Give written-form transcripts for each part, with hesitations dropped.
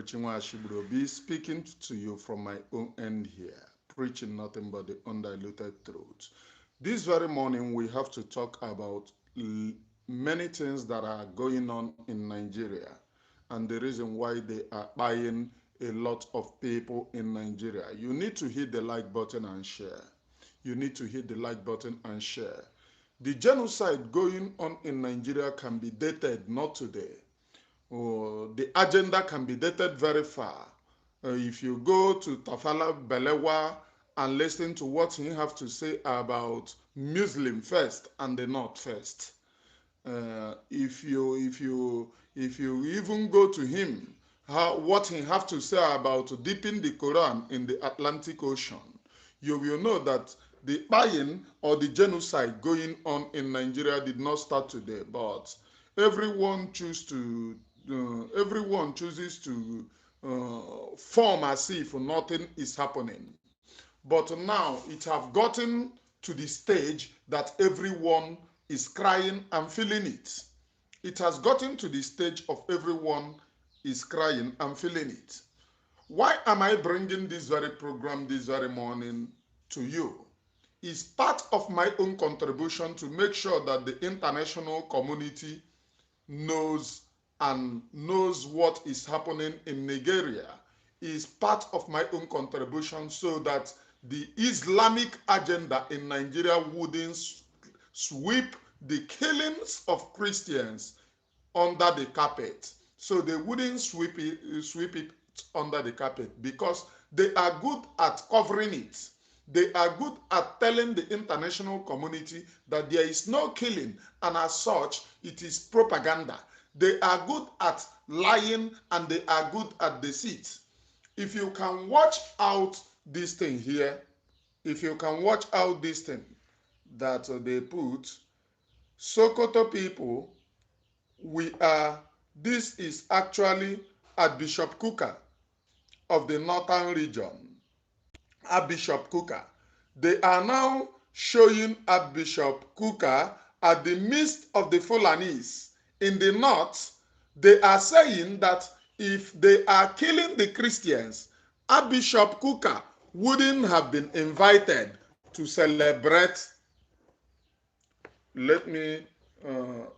Chinua Ashiburo be speaking to you from my own end here, preaching nothing but the undiluted truth. This very morning, we have to talk about many things that are going on in Nigeria and the reason why they are buying a lot of people in Nigeria. You need to hit the like button and share. You need to hit the like button and share. The genocide going on in Nigeria can be dated not today. The agenda can be dated very far. If you go to Tafala Balewa and listen to what he have to say about Muslim first and the North first, if you even go to him, what he have to say about dipping the Quran in the Atlantic Ocean, you will know that the buying or the genocide going on in Nigeria did not start today, but everyone chooses to form as if nothing is happening. But now it have gotten to the stage that everyone is crying and feeling it. It has gotten to the stage of everyone is crying and feeling it. Why am I bringing this very program this very morning to you? It's part of my own contribution to make sure that the international community knows what is happening in Nigeria. Is part of my own contribution so that the Islamic agenda in Nigeria wouldn't sweep the killings of Christians under the carpet. So they wouldn't sweep it under the carpet because they are good at covering it. They are good at telling the international community that there is no killing, and as such, it is propaganda. They are good at lying and they are good at deceit. If you can watch out this thing here, if you can watch out this thing that they put, Sokoto people, this is actually Archbishop Kuka of the northern region. Archbishop Kuka. They are now showing Archbishop Kuka at the midst of the Fulanis in the north. They are saying that if they are killing the Christians, Archbishop Kuka wouldn't have been invited to celebrate. Let me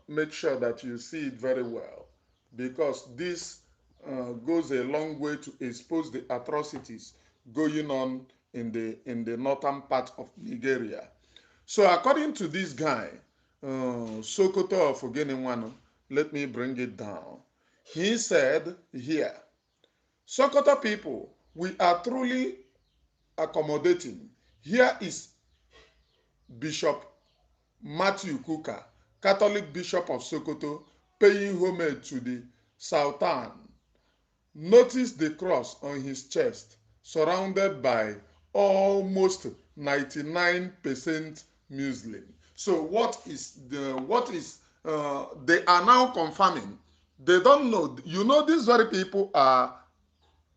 make sure that you see it very well, because this goes a long way to expose the atrocities going on in the northern part of Nigeria. So according to this guy, Sokoto of Ogenewano, let me bring it down. He said here, Sokoto people, we are truly accommodating. Here is Bishop Matthew Kuka, Catholic Bishop of Sokoto, paying homage to the Sultan. Notice the cross on his chest, surrounded by almost 99% Muslim. So they are now confirming. They don't know. You know, these very people are,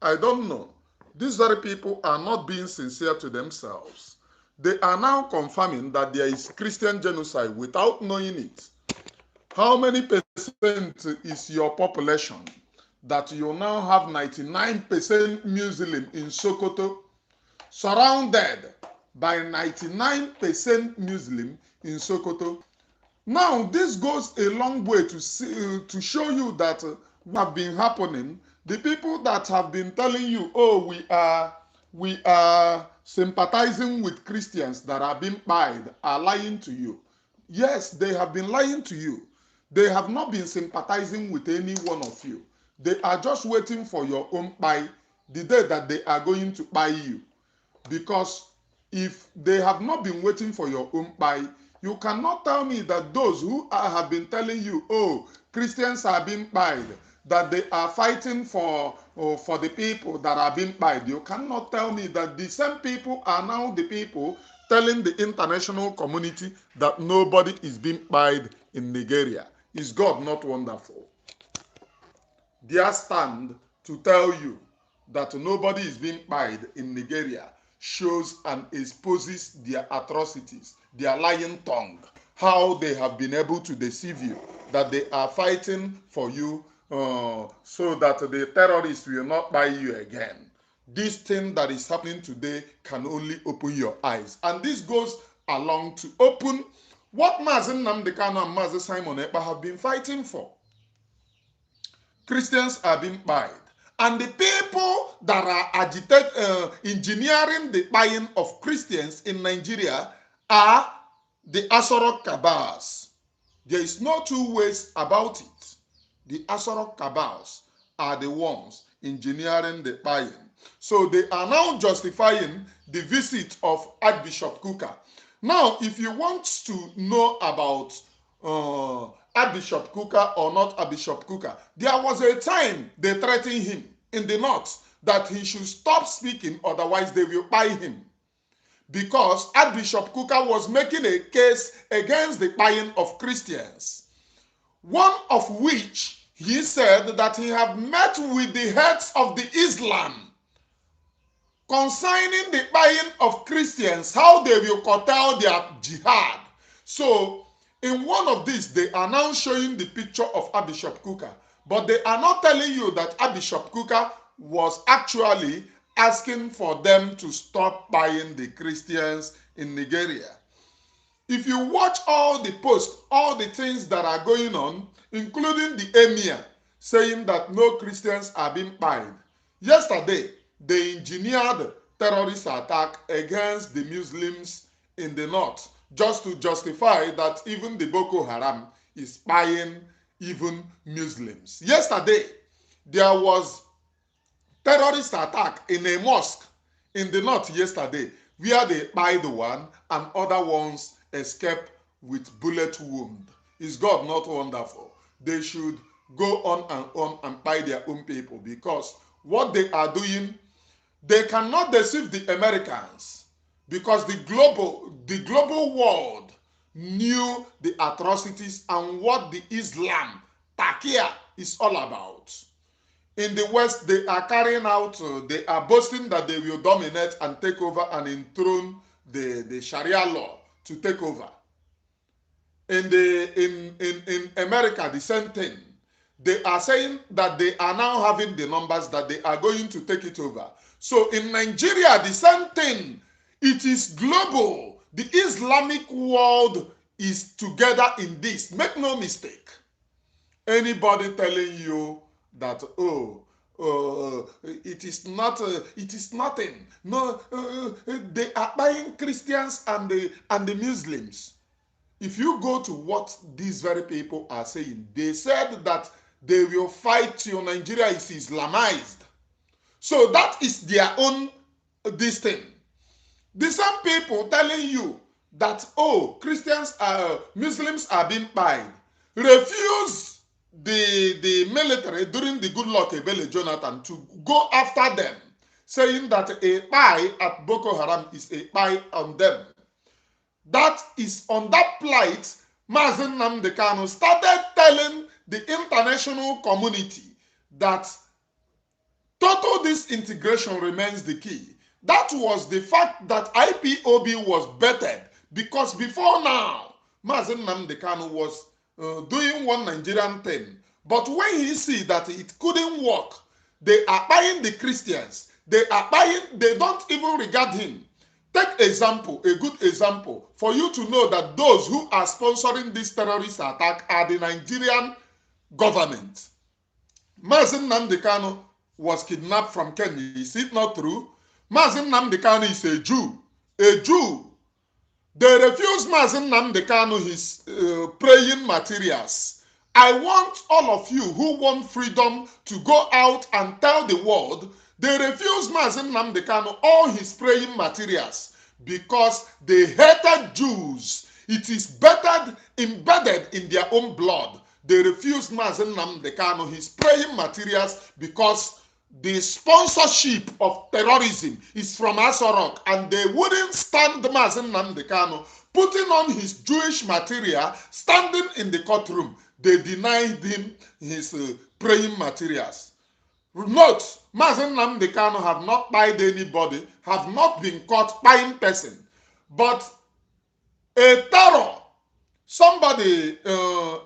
I don't know. These very people are not being sincere to themselves. They are now confirming that there is Christian genocide without knowing it. How many percent is your population that you now have 99% Muslim in Sokoto, surrounded by 99% Muslim in Sokoto? Now, this goes a long way to show you that what have been happening. The people that have been telling you, oh, we are sympathizing with Christians that are being pied, are lying to you. Yes, they have been lying to you. They have not been sympathizing with any one of you. They are just waiting for your own pie, the day that they are going to buy you. Because if they have not been waiting for your own pie, you cannot tell me that those who have been telling you, oh, Christians are being pied, that they are fighting for the people that are being pied. You cannot tell me that the same people are now the people telling the international community that nobody is being pied in Nigeria. Is God not wonderful? Their stand to tell you that nobody is being pied in Nigeria shows and exposes their atrocities, their lying tongue, how they have been able to deceive you, that they are fighting for you, so that the terrorists will not buy you again. This thing that is happening today can only open your eyes. And this goes along to open what Mazi Nnamdi Kanu and Mazi Simon Ekpa have been fighting for. Christians are being buyed. And the people that are engineering the buying of Christians in Nigeria are the Asorok cabals. There is no two ways about it. The Asorok cabals are the ones engineering the buying. So they are now justifying the visit of Archbishop Kuka. Now, if you want to know about Archbishop Kuka or not Archbishop Kuka, there was a time they threatened him in the north that he should stop speaking, otherwise they will buy him. Because Archbishop Kuka was making a case against the buying of Christians. One of which he said that he had met with the heads of the Islam concerning the buying of Christians, how they will curtail their jihad. So, in one of these, they are now showing the picture of Archbishop Kuka, but they are not telling you that Archbishop Kuka was actually asking for them to stop buying the Christians in Nigeria. If you watch all the posts, all the things that are going on, including the emir saying that no Christians are being buyed. Yesterday, they engineered terrorist attack against the Muslims in the north just to justify that even the Boko Haram is buying even Muslims. Yesterday, there was terrorist attack in a mosque in the north yesterday where they buyed one and other ones escaped with bullet wound. Is God not wonderful? They should go on and buy their own people, because what they are doing, they cannot deceive the Americans, because the global world knew the atrocities and what the Islam Takia is all about. In the West, they are carrying out, they are boasting that they will dominate and take over and enthrone the Sharia law to take over. In America, the same thing. They are saying that they are now having the numbers that they are going to take it over. So in Nigeria, the same thing. It is global. The Islamic world is together in this. Make no mistake. Anybody telling you that, it is not, it is nothing. No, they are buying Christians and the Muslims. If you go to what these very people are saying, they said that they will fight till Nigeria is Islamized. So that is their own this thing. The same people telling you that, Muslims are being buyed, refuse the military during the Goodluck Ebele Jonathan to go after them, saying that a buy at Boko Haram is a buy on them. That is on that plight, Mazi Nnamdi Kanu started telling the international community that total disintegration remains the key. That was the fact that IPOB was bettered, because before now, Mazi Nnamdi Kanu was doing one Nigerian thing. But when he see that it couldn't work, they are buying the Christians. They don't even regard him. Take example, a good example, for you to know that those who are sponsoring this terrorist attack are the Nigerian government. Mazi Nnamdi Kanu was kidnapped from Kenya. Is it not true? Mazi Nnamdi Kanu is a Jew. A Jew. They refused Mazi Nnamdi Kanu his praying materials. I want all of you who want freedom to go out and tell the world. They refused Mazi Nnamdi Kanu all his praying materials because they hated Jews. It is embedded in their own blood. They refused Mazi Nnamdi Kanu his praying materials because the sponsorship of terrorism is from Asorok, and they wouldn't stand Mazi Nnamdi Kanu putting on his Jewish material, standing in the courtroom. They denied him his praying materials. Note, Mazi Nnamdi Kanu have not buyed anybody, have not been caught buying person. But a terror Somebody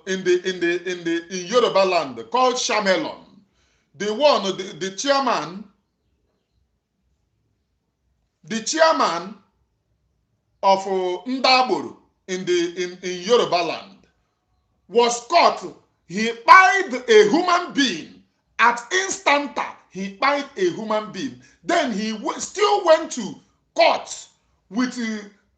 in Yoruba land called Shamelon, the chairman of Ndaburu in Yoruba land, was caught. He pied a human being at instanta. He pied a human being. Then he still went to court with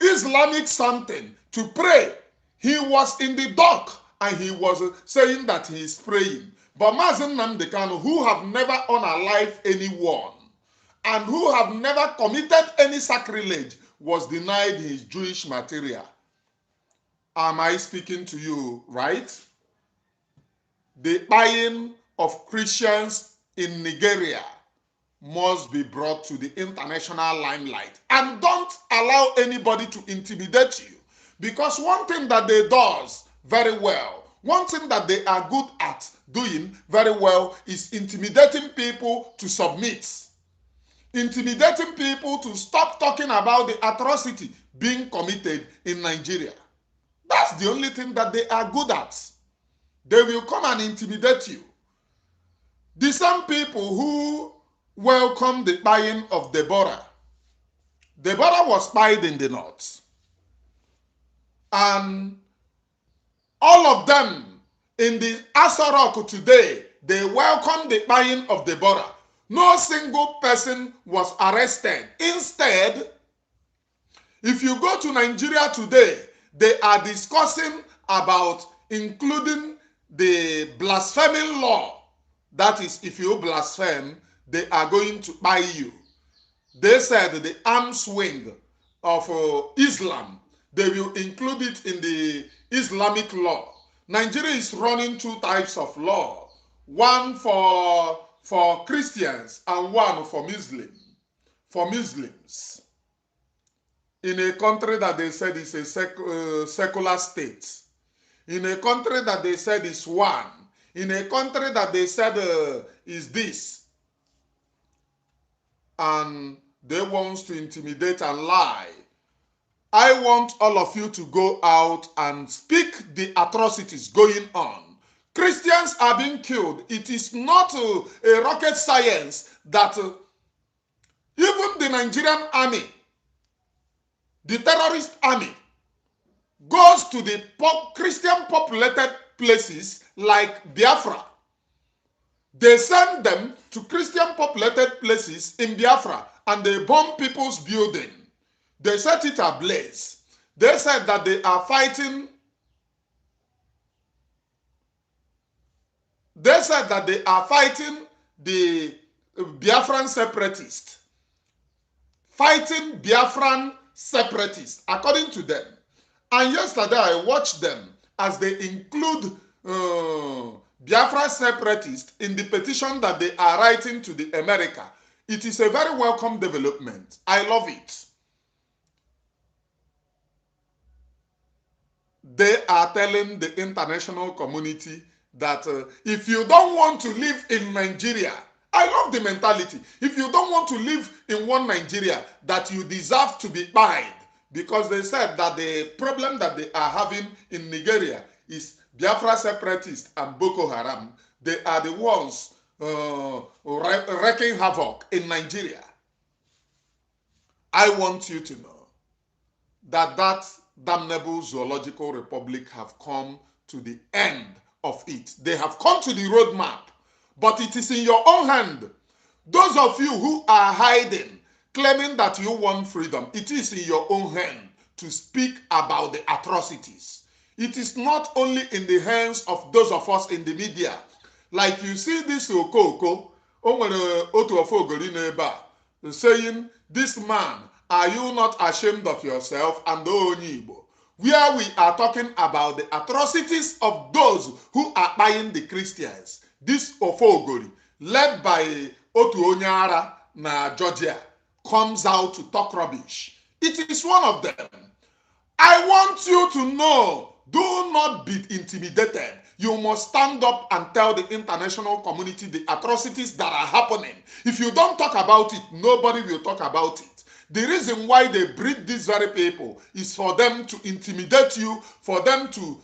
Islamic something to pray. He was in the dock and he was saying that he is praying. But Mazi Nnamdi Kanu, who have never unalived anyone and who have never committed any sacrilege, was denied his Jewish material. Am I speaking to you right? The buying of Christians in Nigeria must be brought to the international limelight. And don't allow anybody to intimidate you. Because one thing that they do very well, one thing that they are good at doing very well is intimidating people to submit. Intimidating people to stop talking about the atrocity being committed in Nigeria. That's the only thing that they are good at. They will come and intimidate you. The same people who welcomed the buying of Deborah. Deborah was spied in the north. And all of them in the Asarok today, they welcomed the buying of Deborah. No single person was arrested. Instead, if you go to Nigeria today, they are discussing about including the blaspheming law. That is, if you blaspheme, they are going to buy you. They said the arms wing of Islam, they will include it in the Islamic law. Nigeria is running two types of law, one for Christians and one for Muslims. In a country that they said is a secular state, in a country that they said is one, in a country that they said is this, and they want to intimidate and lie. I want all of you to go out and speak the atrocities going on. Christians are being killed. It is not a rocket science that even the Nigerian army, the terrorist army, goes to the Christian populated places like Biafra. They send them to Christian populated places in Biafra and they bomb people's building. They set it ablaze. They said that they are fighting. They said that they are fighting the Biafran separatists. Fighting Biafran separatists, according to them. And yesterday I watched them as they include Biafra separatists in the petition that they are writing to the America. It is a very welcome development. I love it. They are telling the international community that if you don't want to live in Nigeria, I love the mentality. If you don't want to live in one Nigeria, that you deserve to be buyed. Because they said that the problem that they are having in Nigeria is Biafra separatists and Boko Haram. They are the ones wreaking havoc in Nigeria. I want you to know that that damnable zoological republic have come to the end of it. They have come to the roadmap, but it is in your own hand. Those of you who are hiding, claiming that you want freedom, it is in your own hand to speak about the atrocities. It is not only in the hands of those of us in the media. Like you see this Okoko, saying, this man, are you not ashamed of yourself? And Onyibo, where we are talking about the atrocities of those who are buying the Christians. This Ofogori, led by Otu Onyara na Georgia, comes out to talk rubbish. It is one of them. I want you to know, do not be intimidated. You must stand up and tell the international community the atrocities that are happening. If you don't talk about it, nobody will talk about it. The reason why they breed these very people is for them to intimidate you, for them to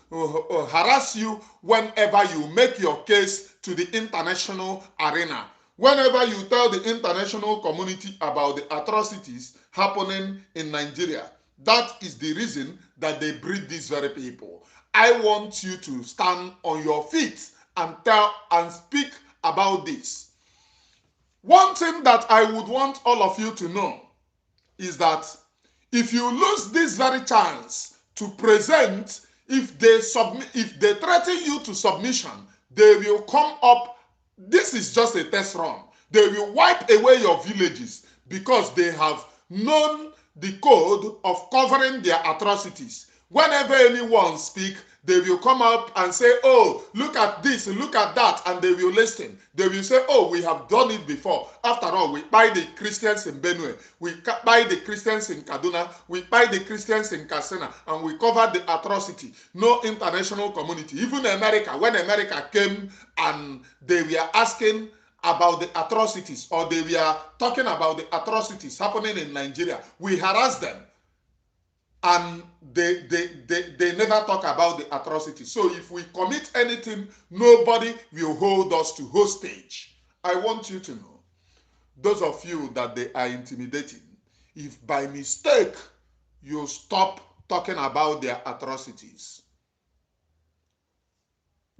harass you whenever you make your case to the international arena. Whenever you tell the international community about the atrocities happening in Nigeria, that is the reason that they breed these very people. I want you to stand on your feet and tell and speak about this. One thing that I would want all of you to know is that if you lose this very chance to present, if they threaten you to submission, they will come up. This is just a test run. They will wipe away your villages because they have known the code of covering their atrocities. Whenever anyone speaks, they will come up and say, oh, look at this, look at that, and they will listen. They will say, oh, we have done it before. After all, we buy the Christians in Benue, we buy the Christians in Kaduna, we buy the Christians in Katsina, and we covered the atrocity. No international community. Even America, when America came and they were asking about the atrocities, or they were talking about the atrocities happening in Nigeria, we harassed them. And they never talk about the atrocity. So if we commit anything, nobody will hold us to hostage. I want you to know, those of you that they are intimidating, if by mistake you stop talking about their atrocities,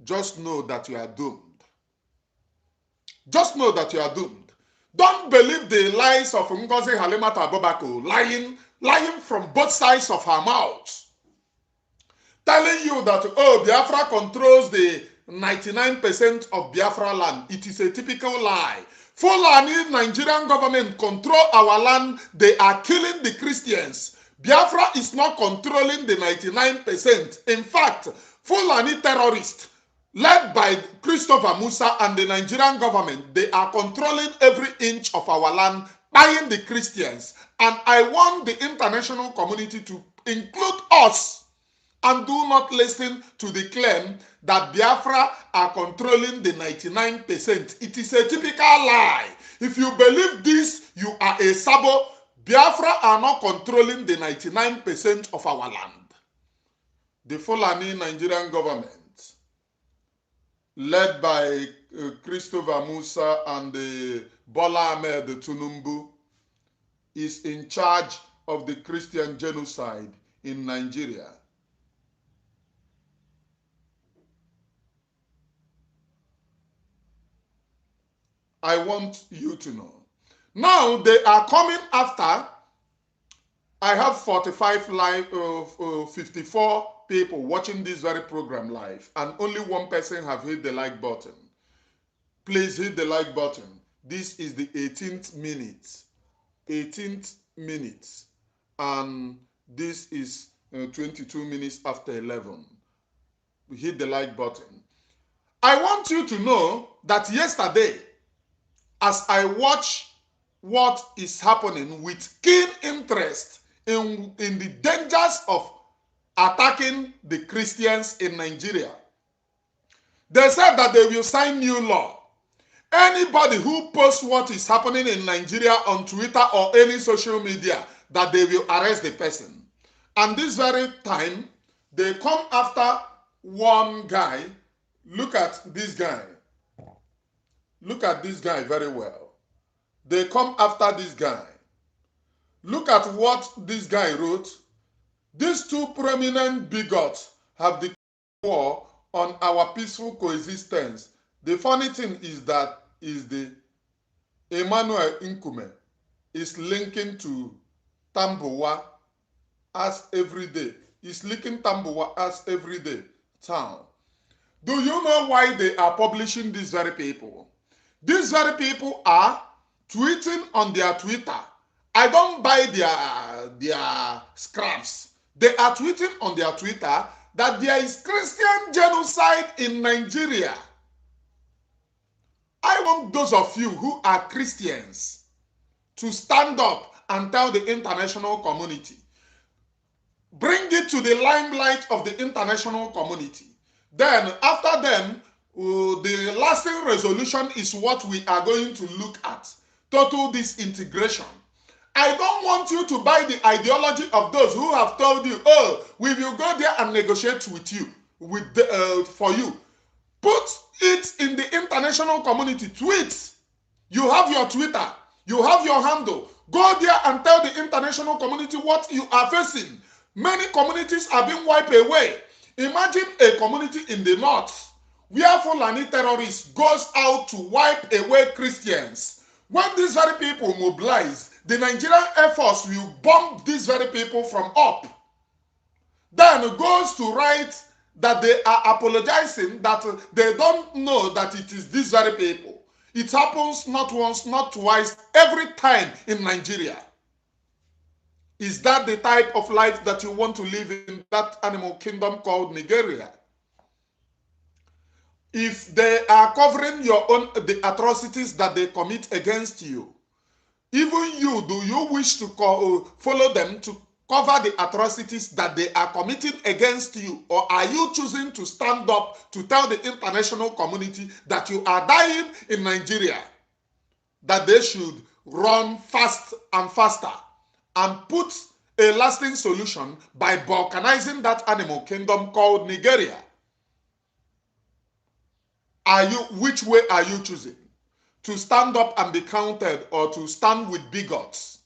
just know that you are doomed. Just know that you are doomed. Don't believe the lies of Ngozi Halimata Abubakar, lying from both sides of her mouth, telling you that, oh, Biafra controls the 99% of Biafra land. It is a typical lie. Fulani Nigerian government control our land. They are killing the Christians. Biafra is not controlling the 99%. In fact, Fulani terrorists, led by Christopher Musa and the Nigerian government, they are controlling every inch of our land, buying the Christians. And I want the international community to include us and do not listen to the claim that Biafra are controlling the 99%. It is a typical lie. If you believe this, you are a sabo. Biafra are not controlling the 99% of our land. The Fulani Nigerian government, led by Christopher Musa and Bola Ahmed Tinubu, is in charge of the Christian genocide in Nigeria. I want you to know. Now they are coming after. I have 54 people watching this very program live, and only one person have hit the like button. Please hit the like button. This is the 18th minute. 18th minutes, and this is 22 minutes after 11. We hit the like button. I want you to know that yesterday, as I watch what is happening with keen interest in the dangers of attacking the Christians in Nigeria, they said that they will sign new law. Anybody who posts what is happening in Nigeria on Twitter or any social media, that they will arrest the person. And this very time, they come after one guy. Look at this guy. Look at this guy very well. They come after this guy. Look at what this guy wrote. These two prominent bigots have declared war on our peaceful coexistence. The funny thing is that the Emmanuel Nkume is linking to Tambuwa as everyday. He's linking Tambuwa as everyday town. Do you know why they are publishing these very people? These very people are tweeting on their Twitter. I don't buy their scraps. They are tweeting on their Twitter that there is Christian genocide in Nigeria. I want those of you who are Christians to stand up and tell the international community. Bring it to the limelight of the international community. Then, after them, the lasting resolution is what we are going to look at. Total disintegration. I don't want you to buy the ideology of those who have told you, oh, we will go there and negotiate with you, for you. Put it in the international community. Tweet. You have your Twitter. You have your handle. Go there and tell the international community what you are facing. Many communities are being wiped away. Imagine a community in the north where Fulani terrorists goes out to wipe away Christians. When these very people mobilize, the Nigerian Air Force will bomb these very people from up. Then it goes to write that they are apologizing, that they don't know that it is these very people. It happens not once, not twice, every time in Nigeria. Is that the type of life that you want to live in that animal kingdom called Nigeria? If they are covering the atrocities that they commit against you, even you, do you wish to follow them to cover the atrocities that they are committing against you? Or are you choosing to stand up to tell the international community that you are dying in Nigeria, that they should run fast and faster and put a lasting solution by balkanizing that animal kingdom called Nigeria? Which way are you choosing? To stand up and be counted, or to stand with bigots?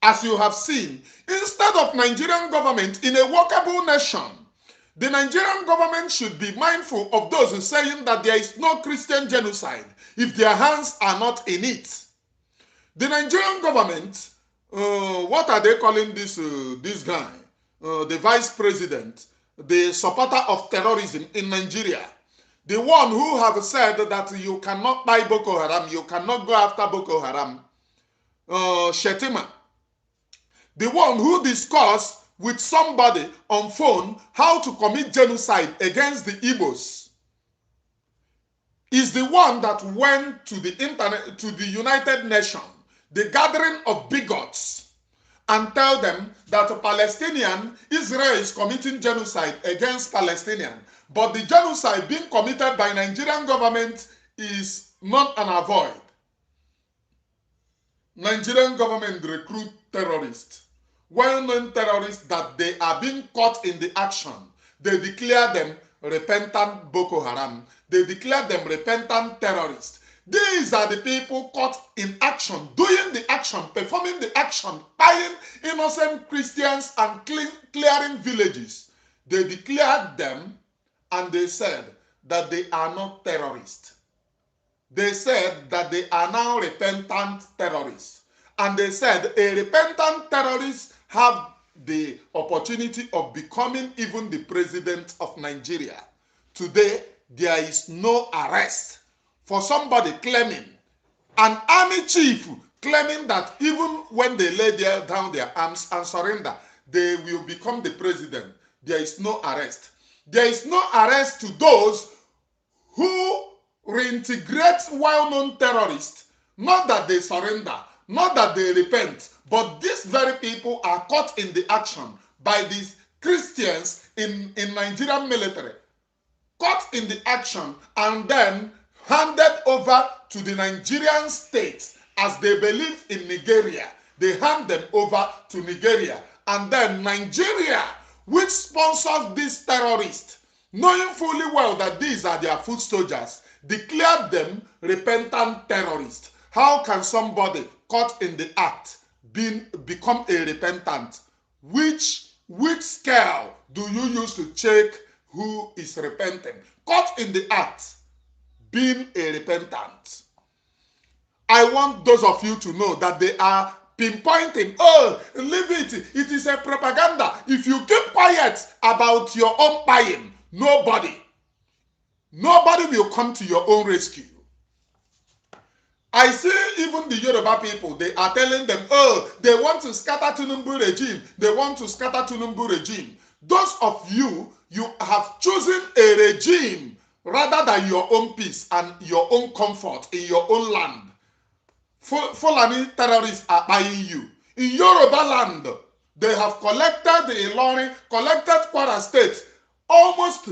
As you have seen, instead of Nigerian government in a workable nation, the Nigerian government should be mindful of those who are saying that there is no Christian genocide if their hands are not in it. The Nigerian government, what are they calling this guy? The vice president, the supporter of terrorism in Nigeria. The one who have said that you cannot buy Boko Haram, you cannot go after Boko Haram, Shetima. The one who discussed with somebody on phone how to commit genocide against the Igbos is the one that went to the United Nations, the gathering of bigots, and tell them that Israel is committing genocide against Palestinians. But the genocide being committed by Nigerian government is not an avoid. Nigerian government recruit terrorists, well-known terrorists that they are being caught in the action. They declare them repentant Boko Haram. They declare them repentant terrorists. These are the people caught in action, doing the action, performing the action, buying innocent Christians and clearing villages. They declared them, and they said that they are not terrorists. They said that they are now repentant terrorists. And they said a repentant terrorist have the opportunity of becoming even the president of Nigeria. Today, there is no arrest for somebody claiming, an army chief claiming that even when they lay down their arms and surrender, they will become the president. There is no arrest. There is no arrest to those who reintegrate well-known terrorists, not that they surrender, not that they repent, but these very people are caught in the action by these Christians in Nigerian military, caught in the action and then handed over to the Nigerian state as they believe in Nigeria. They hand them over to Nigeria, and then Nigeria, which sponsors these terrorists, knowing fully well that these are their foot soldiers, declared them repentant terrorists. How can somebody caught in the act become a repentant? Which scale do you use to check who is repentant? Caught in the act, being a repentant. I want those of you to know that they are pinpointing, oh, leave it, it is a propaganda. If you keep quiet about your own buying, nobody will come to your own rescue. I see even the Yoruba people, they are telling them, oh, they want to scatter Tinubu regime. They want to scatter Tinubu regime. Those of you, you have chosen a regime rather than your own peace and your own comfort in your own land. Fulani terrorists are buying you. In Yoruba land, they have collected the Ilorin, collected Kwara State. Almost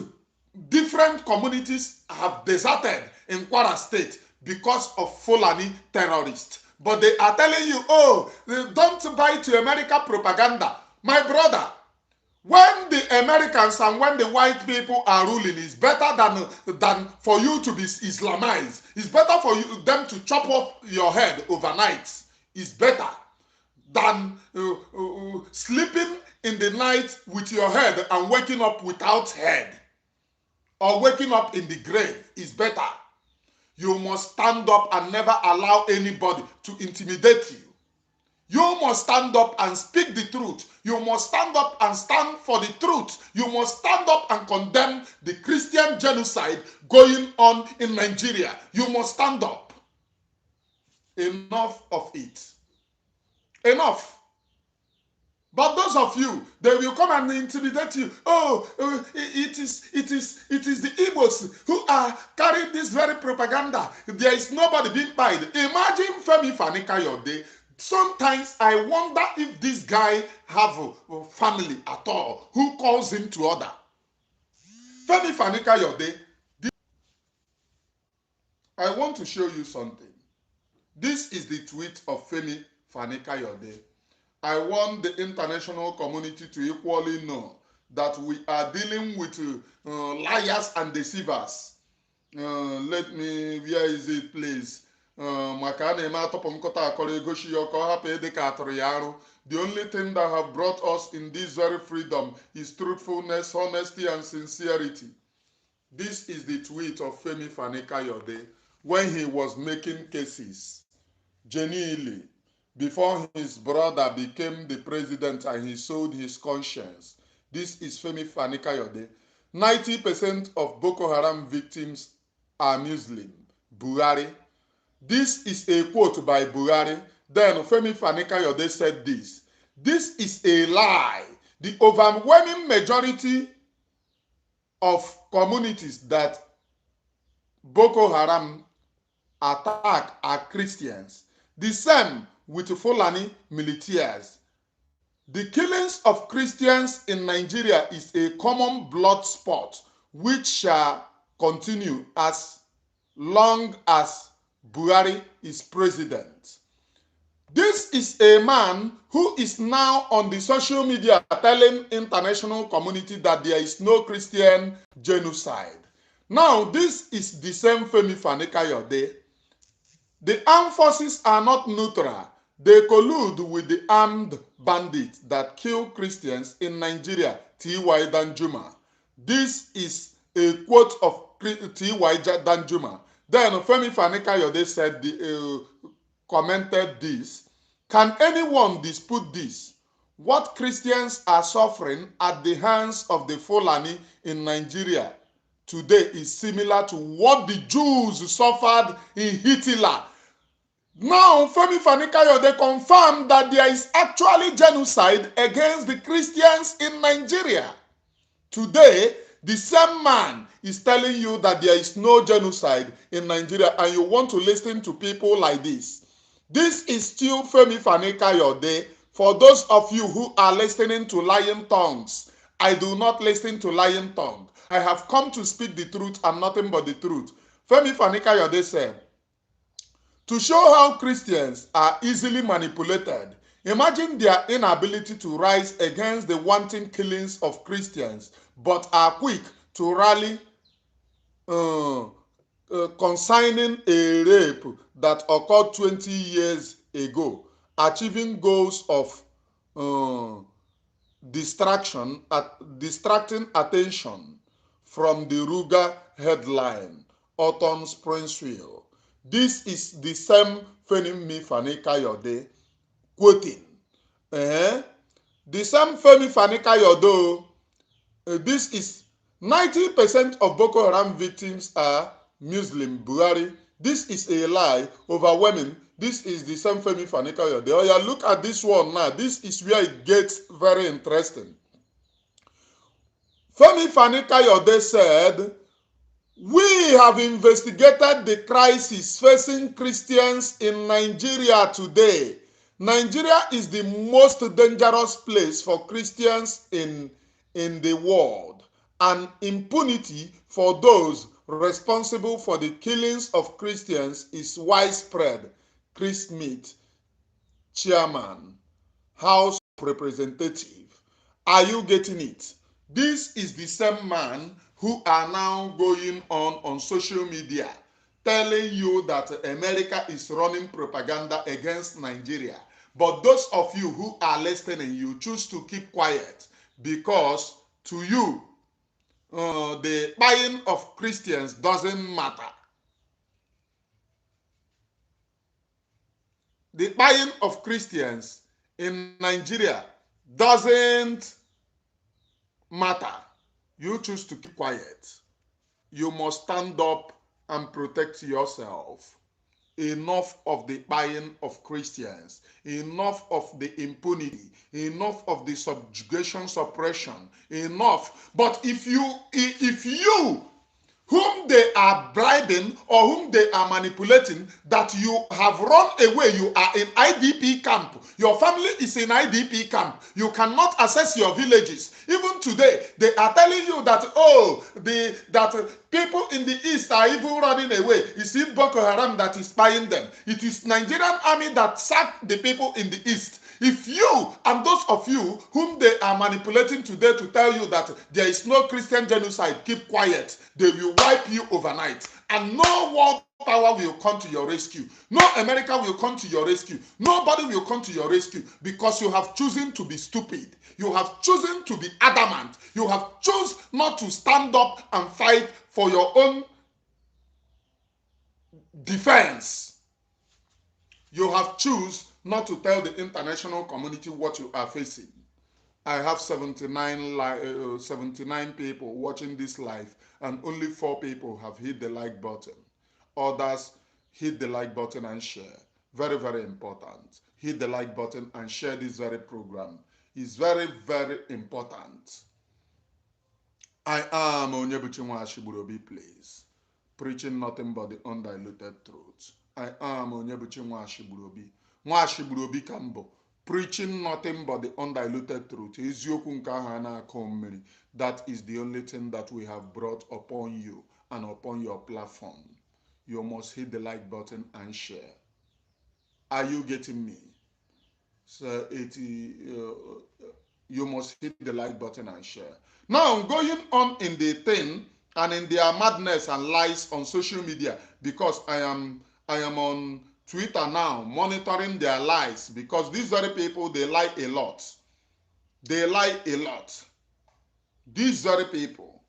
different communities have deserted in Kwara State because of Fulani terrorists. but they are telling you, oh, don't buy to America propaganda. My brother, when the Americans and when the white people are ruling, it's better than for you to be Islamized. It's better for them to chop off your head overnight. It's better than sleeping in the night with your head and waking up without head, or waking up in the grave. Is better. You must stand up and never allow anybody to intimidate you. You must stand up and speak the truth. You must stand up and stand for the truth. You must stand up and condemn the Christian genocide going on in Nigeria. You must stand up. Enough of it. Enough. But those of you, they will come and intimidate you. Oh, it is the Igbos who are carrying this very propaganda. There is nobody being paid. Imagine Femi Fani-Kayode. Sometimes I wonder if this guy have a family at all who calls him to order. Femi Fani-Kayode. I want to show you something. This is the tweet of Femi Fani-Kayode. I want the international community to equally know that we are dealing with liars and deceivers. Where is it, please? The only thing that have brought us in this very freedom is truthfulness, honesty, and sincerity. This is the tweet of Femi Fani-Kayode when he was making cases genuinely before his brother became the president and he sold his conscience. This is Femi Fani-Kayode. 90% of Boko Haram victims are Muslim. Buhari. This is a quote by Buhari. Then Femi Fani-Kayode said this. This is a lie. The overwhelming majority of communities that Boko Haram attack are Christians. The same with Fulani militias. The killings of Christians in Nigeria is a common blood spot which shall continue as long as Buhari is president. This is a man who is now on the social media telling international community that there is no Christian genocide. Now, this is the same Femi Fani-Kayode. The armed forces are not neutral. They collude with the armed bandits that kill Christians in Nigeria, T.Y. Danjuma. This is a quote of T.Y. Danjuma. Then Femi Fani-Kayode said, commented this. Can anyone dispute this? What Christians are suffering at the hands of the Fulani in Nigeria today is similar to what the Jews suffered in Hitler. Now, Femi Fani-Kayode confirmed that there is actually genocide against the Christians in Nigeria. Today, the same man is telling you that there is no genocide in Nigeria, and you want to listen to people like this. This is still Femi Fani-Kayode. For those of you who are listening to lying tongues, I do not listen to lying tongue. I have come to speak the truth and nothing but the truth. Femi Fani-Kayode said, to show how Christians are easily manipulated, imagine their inability to rise against the wanton killings of Christians, but are quick to rally consigning a rape that occurred 20 years ago, achieving goals of distracting attention from the Ruger headline, Autumn Springfield. This is the same Femi Fani-Kayode quoting. The same Femi Fani-Kayode. This is 90% of Boko Haram victims are Muslim. Buhari. This is a lie. Overwhelming. This is the same Femi Fani-Kayode. Oh yeah, look at this one now. This is where it gets very interesting. Femi Fani-Kayode said, we have investigated the crisis facing Christians in Nigeria today. Nigeria is the most dangerous place for Christians in the world, and impunity for those responsible for the killings of Christians is widespread. Chris Smith, chairman, House of Representative. Are you getting it? This is the same man who are now going on social media telling you that America is running propaganda against Nigeria. But those of you who are listening, you choose to keep quiet because to you, the buying of Christians doesn't matter. The buying of Christians in Nigeria doesn't matter. You choose to keep quiet. You must stand up and protect yourself. Enough of the buying of Christians. Enough of the impunity. Enough of the subjugation, suppression. Enough. But if you whom they are bribing or whom they are manipulating, that you have run away, you are in IDP camp, your family is in IDP camp, you cannot access your villages. Even today, they are telling you that, oh, that people in the east are even running away. It's not Boko Haram that is spying them. It is Nigerian army that sacked the people in the east. If you and those of you whom they are manipulating today to tell you that there is no Christian genocide, keep quiet. They will wipe you overnight. And no world power will come to your rescue. No America will come to your rescue. Nobody will come to your rescue because you have chosen to be stupid. You have chosen to be adamant. You have chosen not to stand up and fight for your own defense. You have chosen not to tell the international community what you are facing. I have 79 people watching this live, and only 4 people have hit the like button. Others hit the like button and share. Very, very important. Hit the like button and share this very program. It's very, very important. I am Onyebuchi Nwashigburobi, please, preaching nothing but the undiluted truth. I am Onyebuchi Nwashigburobi. Nwashigburobi Kambo, preaching nothing but the undiluted truth. That is the only thing that we have brought upon you and upon your platform. You must hit the like button and share. Are you getting me? So you must hit the like button and share. Now, going on in the thing and in their madness and lies on social media, because I am on Twitter now monitoring their lies, because these very people, they lie a lot. They lie a lot. These very people.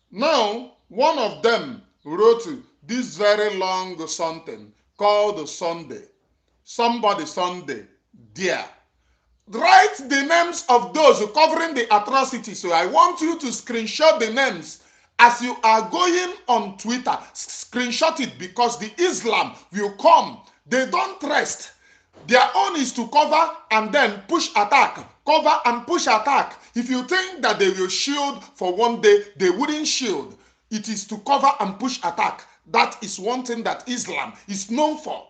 Now, one of them wrote this very long something called Sunday. Somebody Sunday, dear. Write the names of those covering the atrocities. So I want you to screenshot the names as you are going on Twitter. Screenshot it, because the Islam will come. They don't rest. Their own is to cover and then push attack. Cover and push attack. If you think that they will shield for one day, they wouldn't shield. It is to cover and push attack. That is one thing that Islam is known for.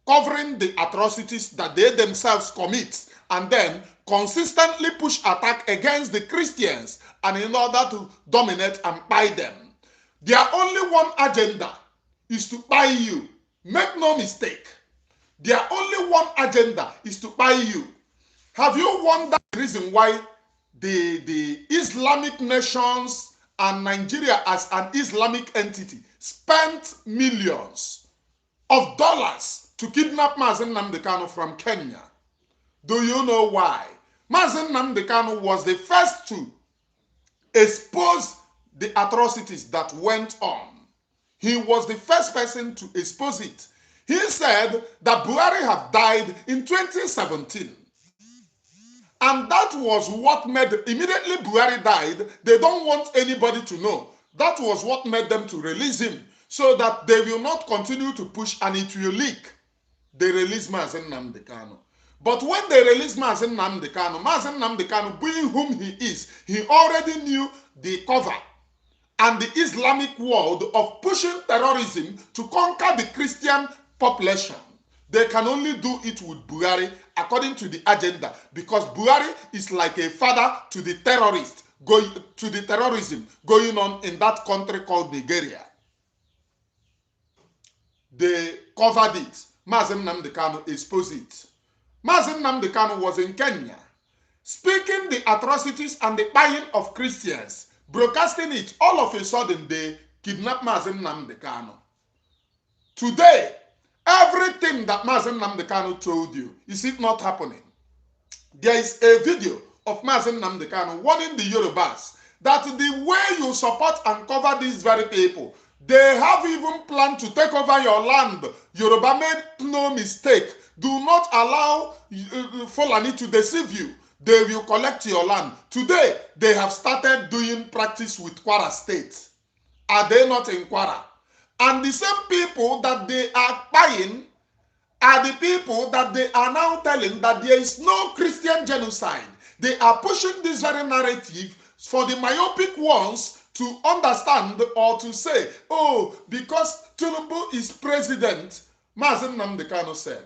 Covering the atrocities that they themselves commit, and then consistently push attack against the Christians, and in order to dominate and buy them. Their only one agenda is to buy you. Make no mistake. Their only one agenda is to buy you. Have you wondered the reason why the Islamic nations and Nigeria as an Islamic entity spent millions of dollars to kidnap Mazi Nnamdi Kanu from Kenya? Do you know why? Mazi Nnamdi Kanu was the first to expose the atrocities that went on. He was the first person to expose it. He said that Buhari had died in 2017. And that was what made, immediately Buhari died, they don't want anybody to know. That was what made them to release him, so that they will not continue to push and it will leak. They released Mazi Nnamdi Kanu. But when they released Mazi Nnamdi Kanu, being whom he is, he already knew the cover and the Islamic world of pushing terrorism to conquer the Christian population. They can only do it with Buhari according to the agenda, because Buhari is like a father to the terrorists going to the terrorism going on in that country called Nigeria. They covered it. Mazi Nnamdi Kanu exposed it. Mazi Nnamdi Kanu was in Kenya, speaking the atrocities and the kpaying of Christians, broadcasting it. All of a sudden, they kidnapped Mazi Nnamdi Kanu. Today, everything that Mazi Nnamdi Kanu told you, is it not happening? There is a video of Mazi Nnamdi Kanu warning the Yorubas that the way you support and cover these very people, they have even planned to take over your land. Yoruba made no mistake. Do not allow Fulani to deceive you. They will collect your land. Today, they have started doing practice with Kwara State. Are they not in Kwara? And the same people that they are buying are the people that they are now telling that there is no Christian genocide. They are pushing this very narrative for the myopic ones to understand or to say, oh, because Tinubu is president, Mazi Nnamdi Kanu said,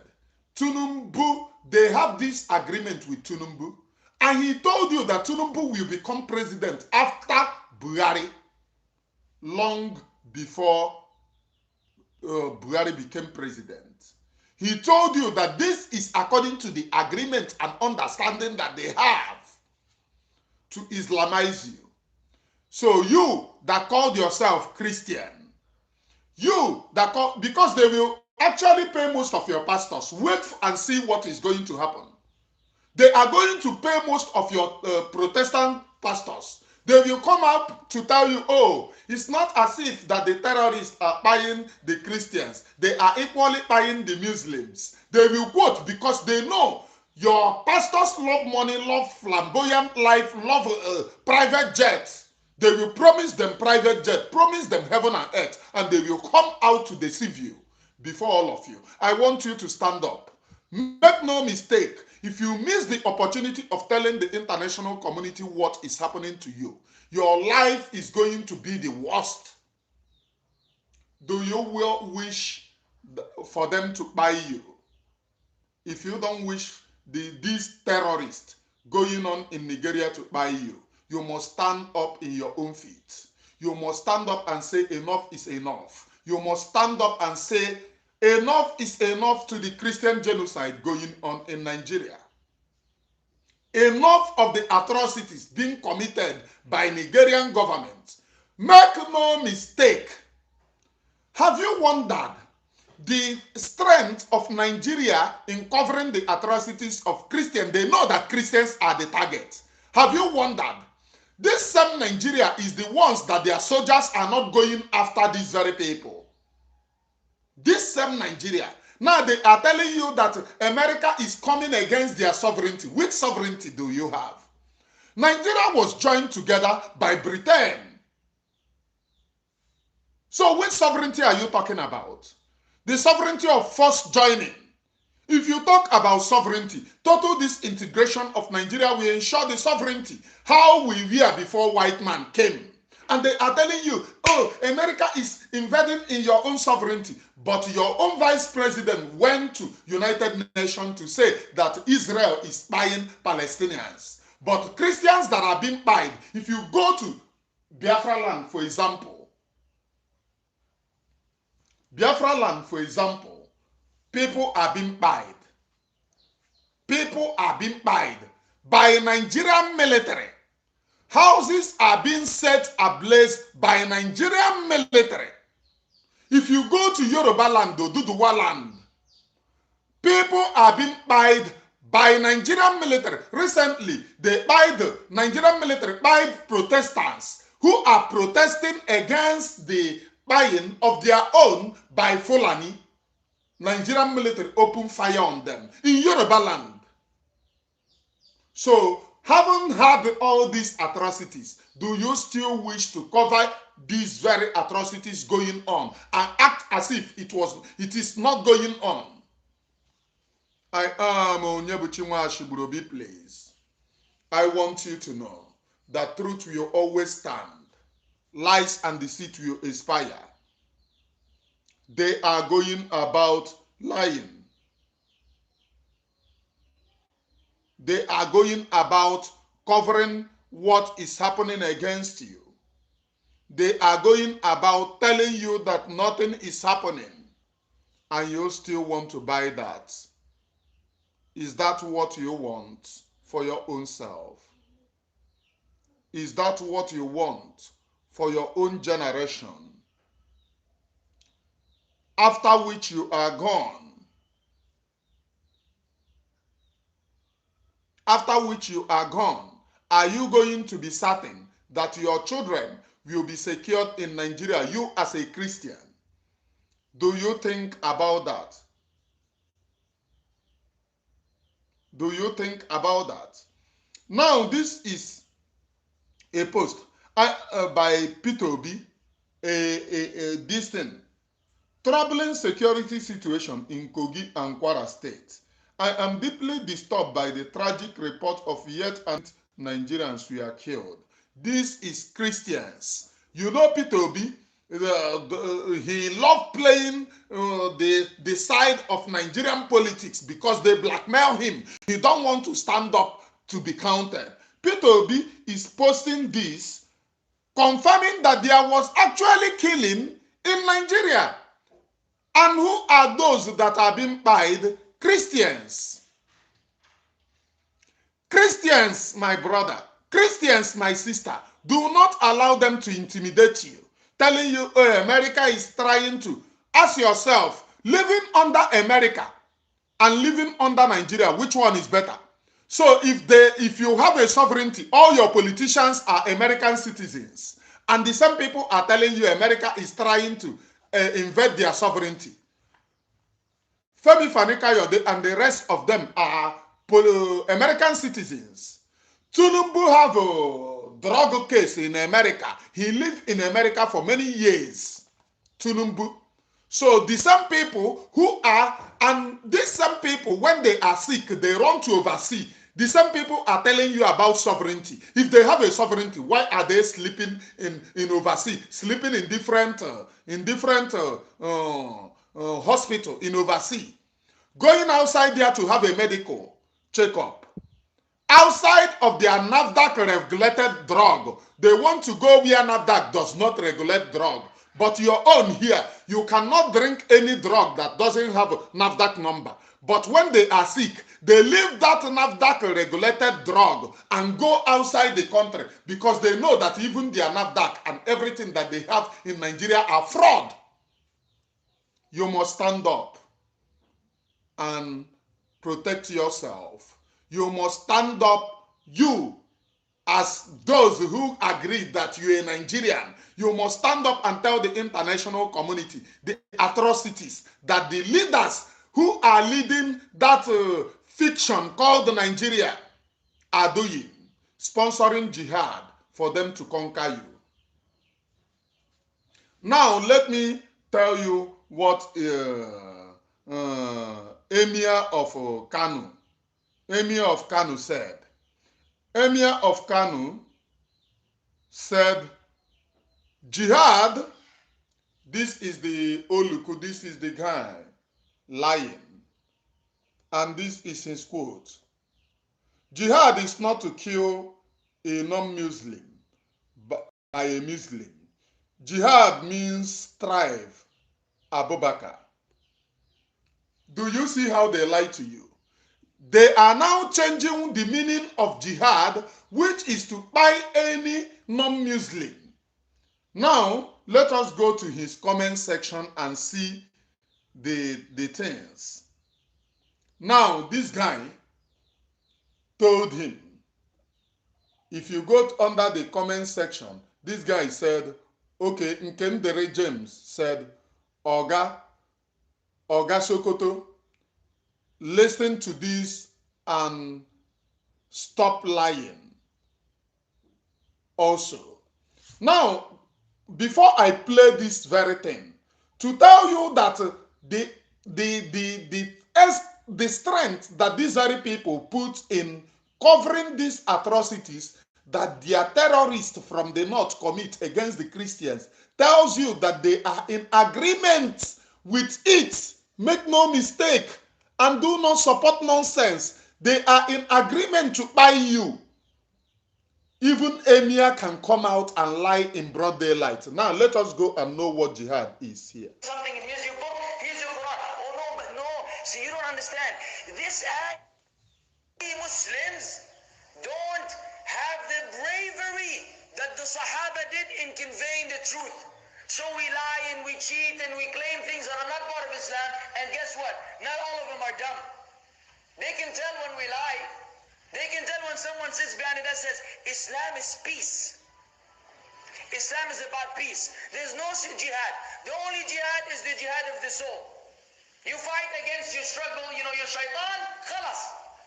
Tinubu, they have this agreement with Tinubu, and he told you that Tinubu will become president after Buhari, long before Buhari became president. He told you that this is according to the agreement and understanding that they have to Islamize you. So you that called yourself Christian, you that call, because they will actually pay most of your pastors. Wait and see what is going to happen. They are going to pay most of your Protestant pastors. They will come up to tell you, oh, it's not as if that the terrorists are buying the Christians. They are equally buying the Muslims. They will quote because they know your pastors love money, love flamboyant life, love private jets. They will promise them private jet, promise them heaven and earth, and they will come out to deceive you before all of you. I want you to stand up. Make no mistake. If you miss the opportunity of telling the international community what is happening to you, your life is going to be the worst. Do you wish for them to buy you? If you don't wish these terrorists going on in Nigeria to buy you, you must stand up in your own feet. You must stand up and say enough is enough. You must stand up and say enough is enough to the Christian genocide going on in Nigeria. Enough of the atrocities being committed by Nigerian government. Make no mistake. Have you wondered the strength of Nigeria in covering the atrocities of Christians? They know that Christians are the target. Have you wondered? This same Nigeria is the ones that their soldiers are not going after these very people. This same Nigeria. Now they are telling you that America is coming against their sovereignty. Which sovereignty do you have? Nigeria was joined together by Britain. So which sovereignty are you talking about? The sovereignty of first joining. If you talk about sovereignty, total disintegration of Nigeria will ensure the sovereignty. How we were before white man came. And they are telling you, oh, America is invading in your own sovereignty. But your own vice president went to United Nations to say that Israel is buying Palestinians. But Christians that are being buyed, if you go to Biafra land, for example, people are being buyed. People are being buyed by Nigerian military. Houses are being set ablaze by Nigerian military. If you go to Yoruba land or Duduwa land, people are being buyed by Nigerian military. Recently, the Nigerian military buyed Protestants who are protesting against the buying of their own by Fulani. Nigerian military opened fire on them in Yoruba land. So, having had all these atrocities, do you still wish to cover these very atrocities going on and act as if it is not going on? I am Onyebuchi Nwashigburobi, please. I want you to know that truth will always stand. Lies and deceit will expire. They are going about lying. They are going about covering what is happening against you. They are going about telling you that nothing is happening, and you still want to buy that. Is that what you want for your own self? Is that what you want for your own generation? After which you are gone. After which you are gone, are you going to be certain that your children will be secured in Nigeria, you as a Christian? Do you think about that? Do you think about that? Now, this is a post by Peter Obi, this thing. Troubling security situation in Kogi and Kwara State. I am deeply disturbed by the tragic report of yet another Nigerians were killed. This is Christians. You know Peter Obi, he loved playing the side of Nigerian politics because they blackmail him. He don't want to stand up to be counted. Peter Obi is posting this, confirming that there was actually killing in Nigeria. And who are those that are being paid? Christians. Christians, my brother. Christians, my sister. Do not allow them to intimidate you, telling you, oh, America is trying to. Ask yourself, living under America and living under Nigeria, which one is better? So if you have a sovereignty, all your politicians are American citizens, and the same people are telling you America is trying to invade their sovereignty. Femi Fani-Kayode and the rest of them are American citizens. Tinubu have a drug case in America. He lived in America for many years. Tinubu. So the same people who are, and these same people, when they are sick, they run to oversee. The same people are telling you about sovereignty. If they have a sovereignty, why are they sleeping in overseas, sleeping in different hospital in overseas, going outside there to have a medical checkup? Outside of their NAFDAC regulated drug, they want to go where NAFDAC does not regulate drug. But your own here, you cannot drink any drug that doesn't have a NAFDAC number. But when they are sick, they leave that NAFDAC regulated drug and go outside the country because they know that even their NAFDAC and everything that they have in Nigeria are fraud. You must stand up and protect yourself. You must stand up, you, as those who agree that you're a Nigerian. You must stand up and tell the international community the atrocities that the leaders who are leading that fiction called Nigeria are doing, sponsoring jihad for them to conquer you. Now, let me tell you what Emir of Kanu said. Emir of Kanu said, jihad, this is the Oluku, this is the guy lying. And this is his quote. Jihad is not to kill a non-Muslim but by a Muslim. Jihad means strive, Abubakar. Do you see how they lie to you? They are now changing the meaning of jihad, which is to buy any non-Muslim. Now, let us go to his comment section and see the things. Now, this guy told him, if you go under the comment section, this guy said, okay, Nkendere James said, Oga Sokoto, listen to this and stop lying. Also, now, before I play this very thing, to tell you that the strength that these very people put in covering these atrocities that their terrorists from the north commit against the Christians tells you that they are in agreement with it. Make no mistake and do not support nonsense. They are in agreement to buy you. Even Emir can come out and lie in broad daylight. Now let us go and know what jihad is here. Something, here's your book, here's your Quran. Oh no, but no. See, you don't understand. This act, Muslims don't have the bravery that the Sahaba did in conveying the truth. So we lie and we cheat and we claim things that are not part of Islam. And guess what? Not all of them are dumb. They can tell when we lie. They can tell when someone sits behind it that says, Islam is peace. Islam is about peace. There's no jihad. The only jihad is the jihad of the soul. You fight against your struggle, you know, your shaitan, khalas.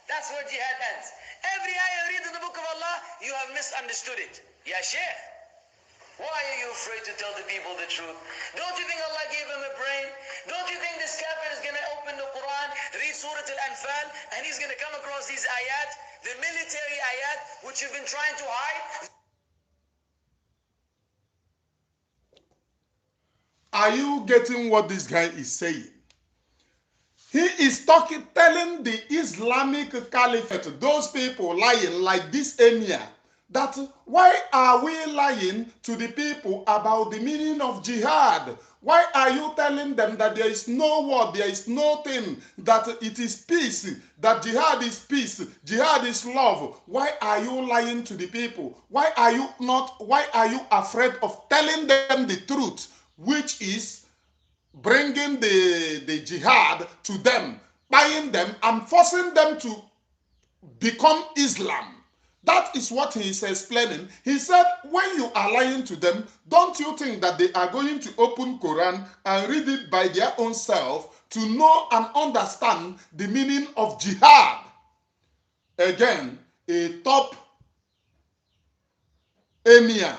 That's where jihad ends. Every ayah you read in the book of Allah, you have misunderstood it. Ya Sheikh, why are you afraid to tell the people the truth? Don't you think Allah gave him a brain? Don't you think this kafir is going to open the Quran, read Surah Al-Anfal, and he's going to come across these ayat, the military ayat, which you've been trying to hide? Are you getting what this guy is saying? He is telling the Islamic Caliphate, those people lying like this emir, that why are we lying to the people about the meaning of jihad? Why are you telling them that there is no word, there is nothing, that it is peace, that jihad is peace, jihad is love? Why are you lying to the people? Why are you afraid of telling them the truth, which is bringing the jihad to them, buying them and forcing them to become Islam? That is what he is explaining. He said, when you are lying to them, don't you think that they are going to open Quran and read it by their own self to know and understand the meaning of jihad? Again, a top emir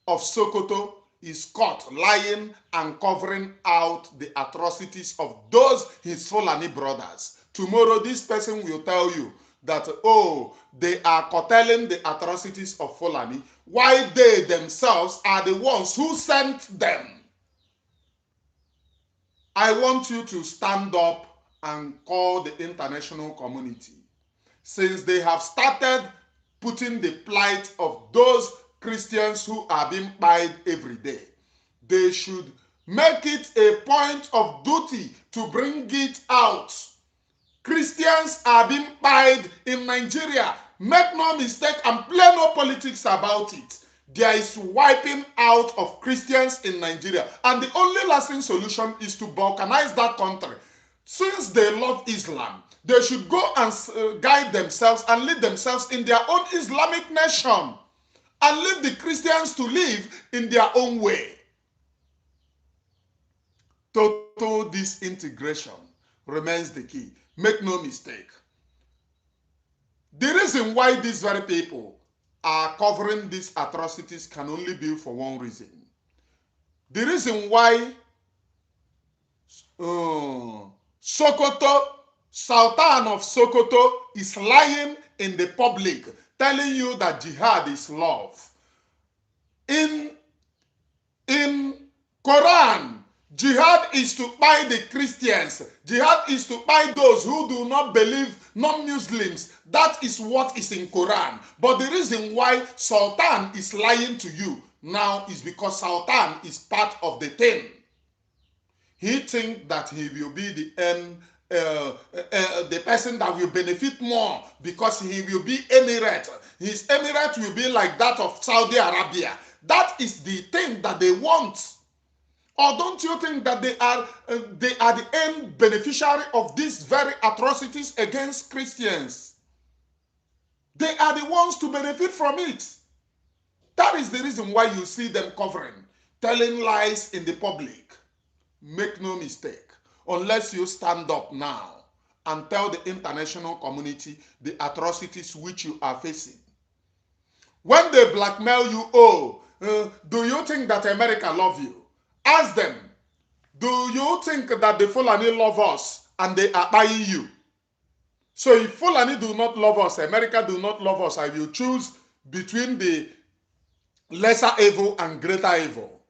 of Sokoto is caught lying and covering out the atrocities of those his Fulani brothers. Tomorrow, this person will tell you that, oh, they are curtailing the atrocities of Fulani, while they themselves are the ones who sent them. I want you to stand up and call the international community. Since they have started putting the plight of those Christians who are being pied every day, they should make it a point of duty to bring it out. Christians are being pied in Nigeria. Make no mistake and play no politics about it. There is wiping out of Christians in Nigeria. And the only lasting solution is to balkanize that country. Since they love Islam, they should go and guide themselves and lead themselves in their own Islamic nation, and leave the Christians to live in their own way. Total disintegration remains the key. Make no mistake. The reason why these very people are covering these atrocities can only be for one reason. The reason why Sokoto, Sultan of Sokoto, is lying in the public, telling you that jihad is love. In Quran, jihad is to buy the Christians. Jihad is to buy those who do not believe, non-Muslims. That is what is in Quran. But the reason why Sultan is lying to you now is because Sultan is part of the thing. He thinks that he will be the person that will benefit more because he will be emirate. His emirate will be like that of Saudi Arabia. That is the thing that they want. Or don't you think that they are the end beneficiary of these very atrocities against Christians? They are the ones to benefit from it. That is the reason why you see them covering, telling lies in the public. Make no mistake, unless you stand up now and tell the international community the atrocities which you are facing. When they blackmail you, do you think that America love you? Ask them, do you think that the Fulani love us and they are buying you? So if Fulani do not love us, America do not love us, I will choose between the lesser evil and greater evil.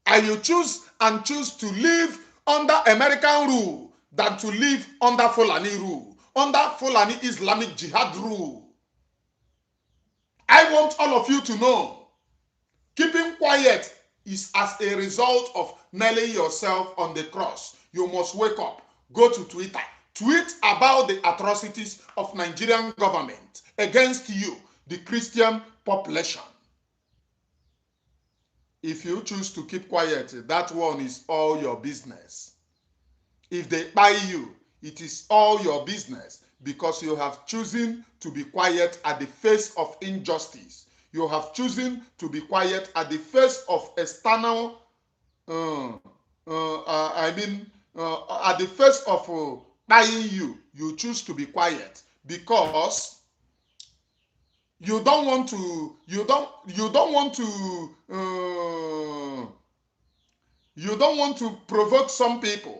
I will choose to live under American rule than to live under Fulani rule, under Fulani Islamic Jihad rule. I want all of you to know, keeping quiet is as a result of nailing yourself on the cross. You must wake up, go to Twitter, tweet about the atrocities of Nigerian government against you, the Christian population. If you choose to keep quiet, that one is all your business. If they buy you, it is all your business, because you have chosen to be quiet at the face of injustice. You have chosen to be quiet at the face of external, at the face of buying you. You choose to be quiet because you don't want to. You don't want to. You don't want to provoke some people.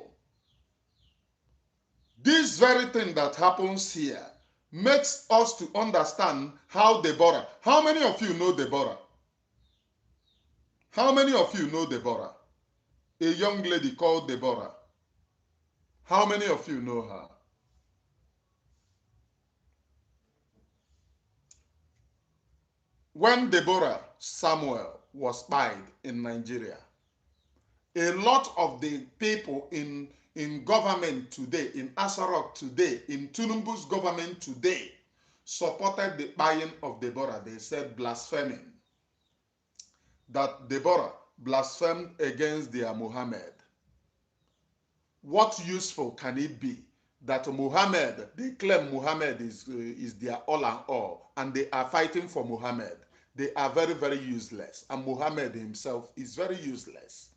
This very thing that happens here makes us to understand how Deborah. How many of you know Deborah? How many of you know Deborah? A young lady called Deborah. How many of you know her? When Deborah Samuel was spied in Nigeria, a lot of the people in government today, in Asarok today, in Tinubu's government today, supported the buying of Deborah. They said blaspheming. That Deborah blasphemed against their Muhammad. What useful can it be that Muhammad, they claim Muhammad is their all and all, and they are fighting for Muhammad? They are very, very useless, and Muhammad himself is very useless.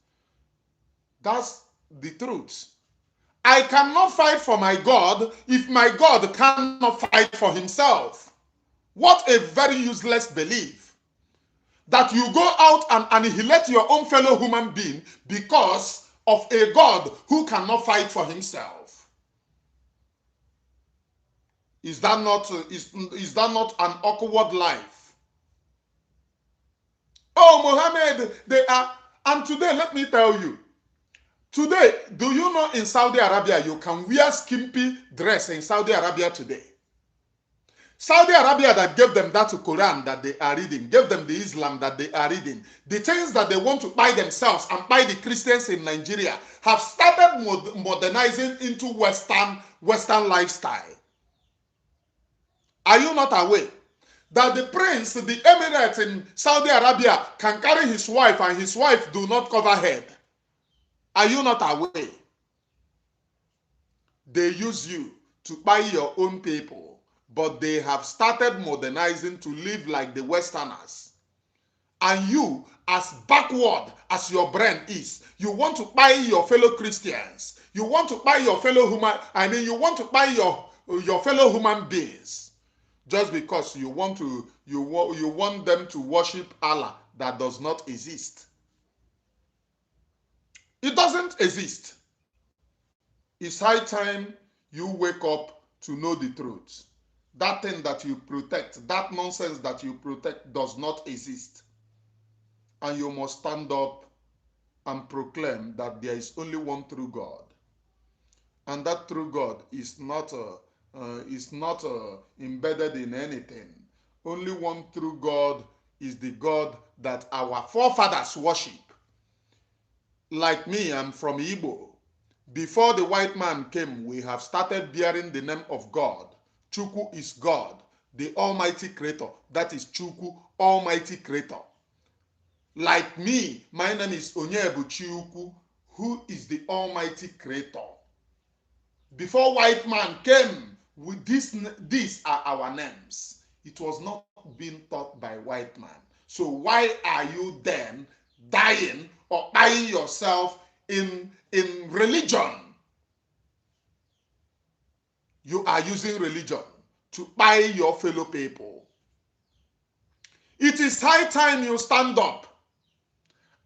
That's the truth. I cannot fight for my God if my God cannot fight for himself. What a very useless belief. That you go out and annihilate your own fellow human being because of a God who cannot fight for himself. Is that not an awkward life? Oh, Muhammad, they are. And today, let me tell you, today, do you know in Saudi Arabia, you can wear skimpy dress in Saudi Arabia today? Saudi Arabia that gave them that Quran that they are reading, gave them the Islam that they are reading, the things that they want to buy themselves and buy the Christians in Nigeria, have started modernizing into Western lifestyle. Are you not aware that the prince, the emirate in Saudi Arabia, can carry his wife and his wife do not cover head? Are you not aware? They use you to buy your own people, but they have started modernizing to live like the Westerners. And you, as backward as your brain is, you want to buy your fellow Christians. You want to buy your fellow you want to buy your fellow human beings just because you want them to worship Allah that does not exist. It doesn't exist. It's high time you wake up to know the truth. That thing that you protect, that nonsense that you protect does not exist. And you must stand up and proclaim that there is only one true God. And that true God is not embedded in anything. Only one true God is the God that our forefathers worship. Like me, I'm from Igbo. Before the white man came, we have started bearing the name of God. Chukwu is God, the Almighty Creator. That is Chukwu, Almighty Creator. Like me, my name is Onyebuchi Ukwu, who is the Almighty Creator. Before white man came, these are our names. It was not being taught by white man. So why are you then dying or buying yourself in religion? You are using religion to buy your fellow people. It is high time you stand up.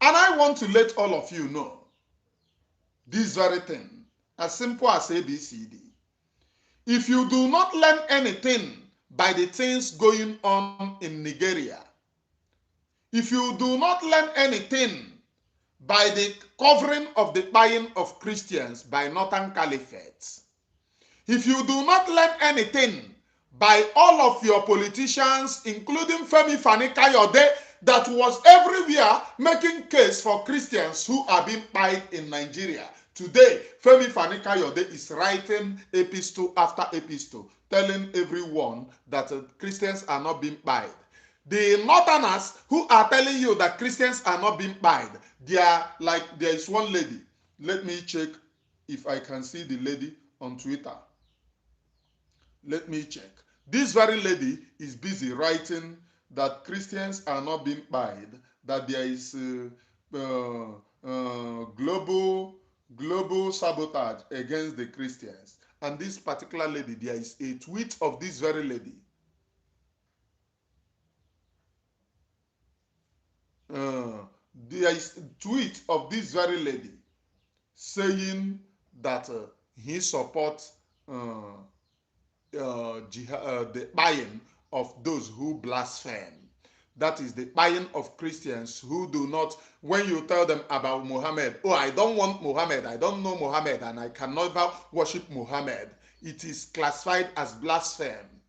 And I want to let all of you know this very thing, as simple as ABCD. If you do not learn anything by the things going on in Nigeria, if you do not learn anything by the covering of the buying of Christians by Northern Caliphate, if you do not learn anything by all of your politicians, including Femi Fani-Kayode, that was everywhere making case for Christians who are being pied in Nigeria. Today, Femi Fani-Kayode is writing epistle after epistle, telling everyone that Christians are not being pied. The northerners who are telling you that Christians are not being pied, they are like, there is one lady. Let me check if I can see the lady on Twitter. Let me check. This very lady is busy writing that Christians are not being pied, that there is global sabotage against the Christians. And this particular lady, there is a tweet of this very lady. There is a tweet of this very lady saying that he supports the buying of those who blaspheme. That is the buying of Christians who do not, when you tell them about Muhammad, oh, I don't want Muhammad, I don't know Muhammad, and I can never worship Muhammad, it is classified as blaspheme.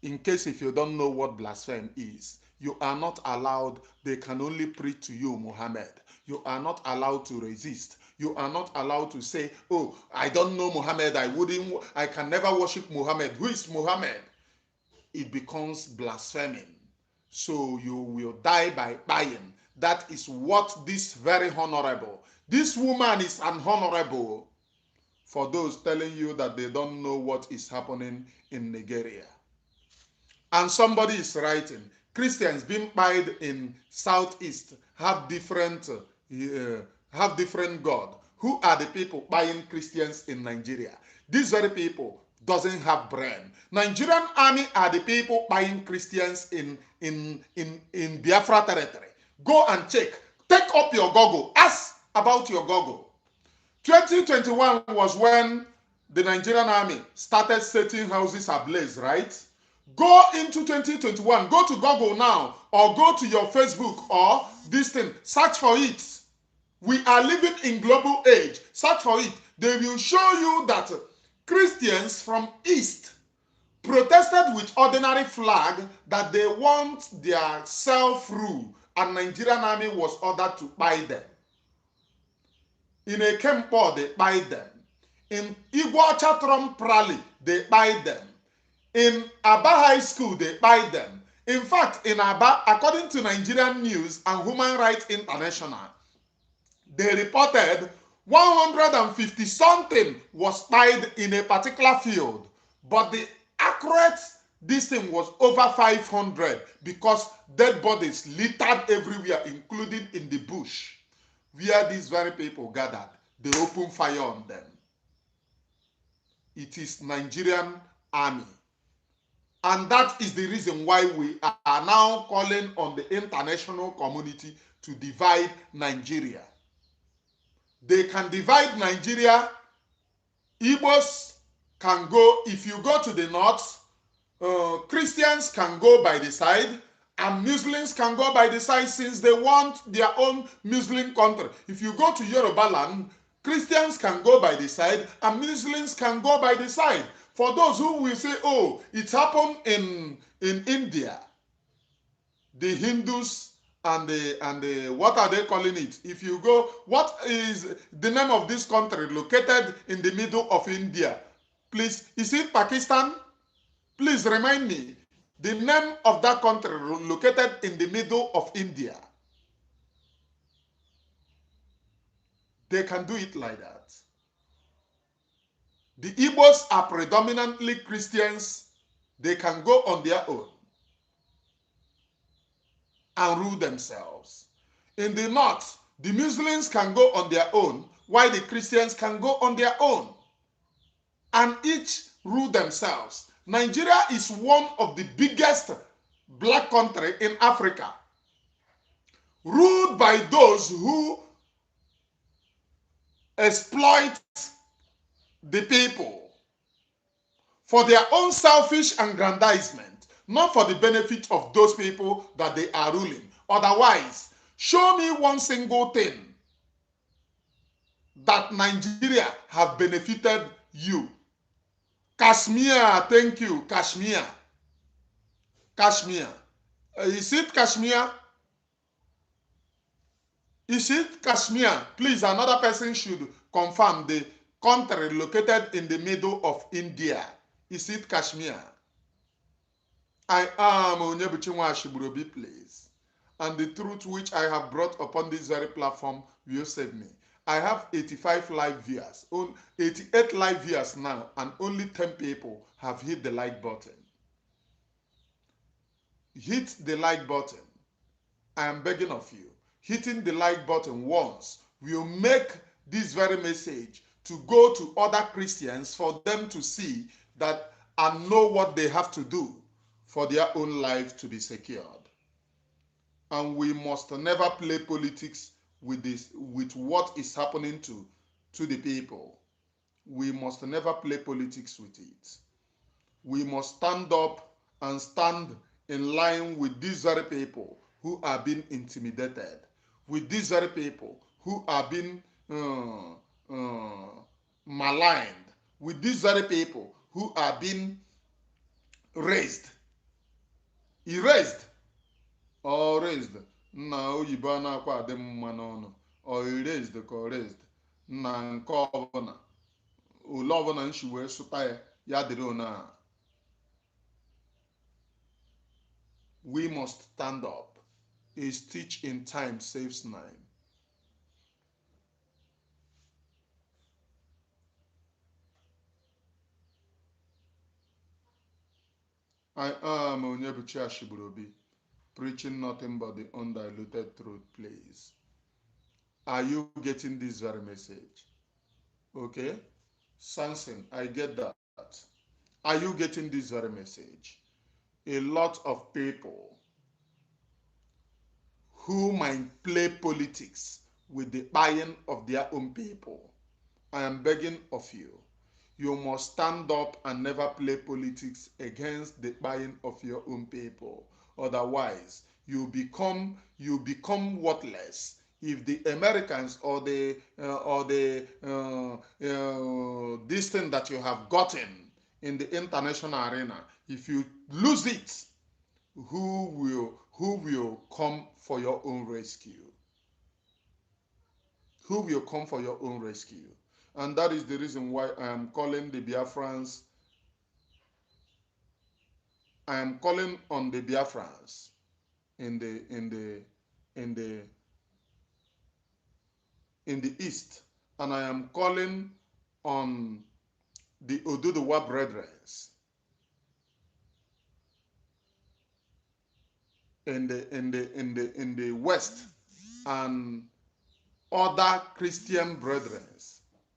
In case if you don't know what blaspheme is, you are not allowed, they can only preach to you Muhammad. You are not allowed to resist. You are not allowed to say, oh, I don't know Muhammad, I can never worship Muhammad. Who is Muhammad? It becomes blaspheming. So you will die by buying. That is what this very honorable, this woman is an honorable for those telling you that they don't know what is happening in Nigeria. And somebody is writing, Christians being pied in Southeast have different God. Who are the people buying Christians in Nigeria? These very people doesn't have brain. Nigerian army are the people buying Christians in Biafra territory. Go and check. Take up your Google. Ask about your Google. 2021 was when the Nigerian army started setting houses ablaze, right? Go into 2021, go to Google now, or go to your Facebook or this thing, search for it. We are living in global age. Search for it. They will show you that Christians from East protested with ordinary flag that they want their self-rule, and Nigerian army was ordered to buy them. In a Kempo, they buy them. In Igbo Chatron Prali, they buy them. In Aba High School, they buy them. In fact, in Aba, according to Nigerian News and Human Rights International, they reported 150 something was tied in a particular field, but the accurate distance was over 500 because dead bodies littered everywhere, including in the bush, where these very people gathered. They opened fire on them. It is Nigerian army. And that is the reason why we are now calling on the international community to divide Nigeria. They can divide Nigeria. Igbos can go, if you go to the north, Christians can go by the side, and Muslims can go by the side since they want their own Muslim country. If you go to Yoruba land, Christians can go by the side, and Muslims can go by the side. For those who will say, oh, it happened in India, the Hindus and the what are they calling it? If you go, what is the name of this country located in the middle of India? Please, is it Pakistan? Please remind me the name of that country located in the middle of India. They can do it like that. The Igbos are predominantly Christians. They can go on their own and rule themselves. In the north, the Muslims can go on their own, while the Christians can go on their own and each rule themselves. Nigeria is one of the biggest black country in Africa, ruled by those who exploit the people for their own selfish aggrandizement, not for the benefit of those people that they are ruling. Otherwise, show me one single thing that Nigeria have benefited you. Kashmir, thank you. Kashmir. Kashmir. Is it Kashmir? Is it Kashmir? Please, another person should confirm the country located in the middle of India. Is it Kashmir? I am Onyebuchi Nwashigburobi, please. And the truth which I have brought upon this very platform will save me. I have 85 live viewers, 88 live viewers now, and only 10 people have hit the like button. Hit the like button. I am begging of you. Hitting the like button once will make this very message to go to other Christians for them to see that and know what they have to do for their own life to be secured. And we must never play politics with this, with what is happening to the people. We must never play politics with it. We must stand up and stand in line with these very people who are being intimidated, with these very people who are being maligned, with these very people who are being raised, erased, or raised. Nna oyibo a na-akwa adị mma n'ọnụ, or erased ka ọ raised. Nna nke ọbụla, ole ọbụla nshi wee sụta ya, ya dịrị one a. We must stand up. A stitch in time saves 9. I am Onyebuchi Ashigburobi, preaching nothing but the undiluted truth, please. Are you getting this very message? Okay? Samson, I get that. Are you getting this very message? A lot of people who might play politics with the buying of their own people. I am begging of you. You must stand up and never play politics against the buying of your own people. Otherwise, you become worthless. If the Americans or the this thing that you have gotten in the international arena, if you lose it, who will come for your own rescue? Who will come for your own rescue? And that is the reason why I am calling the Biafrans. I am calling on the Biafrans in the east, and I am calling on the Oduduwa brethren in the west, and other Christian brethren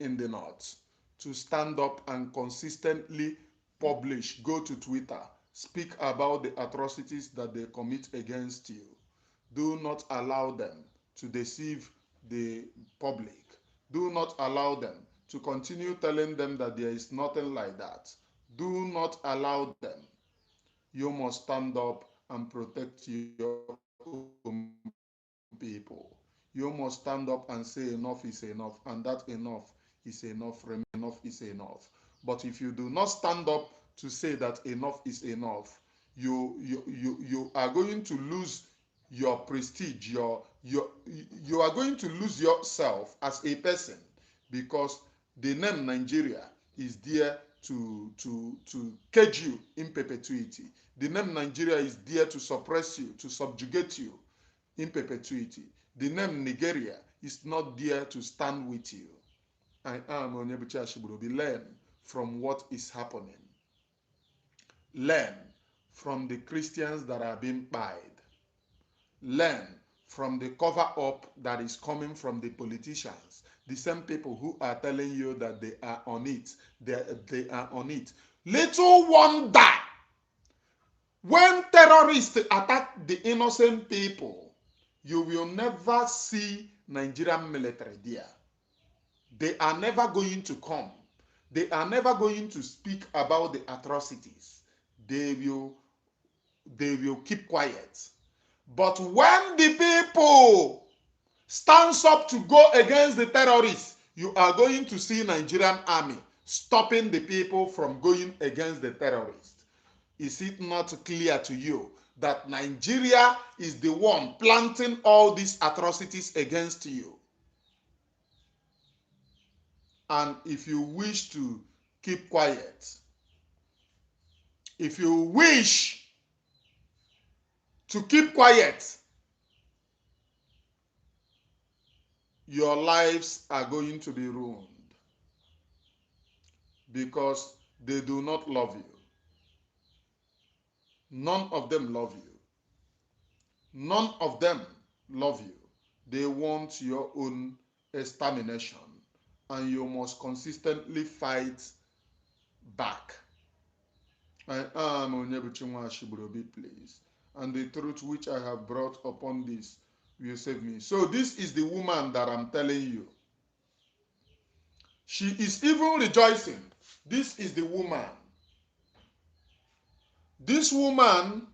in the north to stand up and consistently publish, go to Twitter, speak about the atrocities that they commit against you. Do not allow them to deceive the public. Do not allow them to continue telling them that there is nothing like that. Do not allow them. You must stand up and protect your own people. You must stand up and say enough is enough, and that enough is enough, enough is enough. But if you do not stand up to say that enough is enough, you are going to lose your prestige, you are going to lose yourself as a person, because the name Nigeria is there to cage you in perpetuity. The name Nigeria is there to suppress you, to subjugate you in perpetuity. The name Nigeria is not there to stand with you. I am Onyebuchi Ashigburobi. Learn from what is happening. Learn from the Christians that are being pied. Learn from the cover up that is coming from the politicians, the same people who are telling you that they are on it. They are on it. Little wonder when terrorists attack the innocent people, you will never see Nigerian military there. They are never going to come. They are never going to speak about the atrocities. They will keep quiet. But when the people stands up to go against the terrorists, you are going to see Nigerian army stopping the people from going against the terrorists. Is it not clear to you that Nigeria is the one planting all these atrocities against you? And if you wish to keep quiet, if you wish to keep quiet, your lives are going to be ruined because they do not love you. None of them love you. None of them love you. They want your own extermination, and you must consistently fight back. I am Onyebuchinwa Ashibrobi, please, and the truth which I have brought upon this will save me. So this is the woman that I'm telling you. She is even rejoicing. This is the woman. This woman,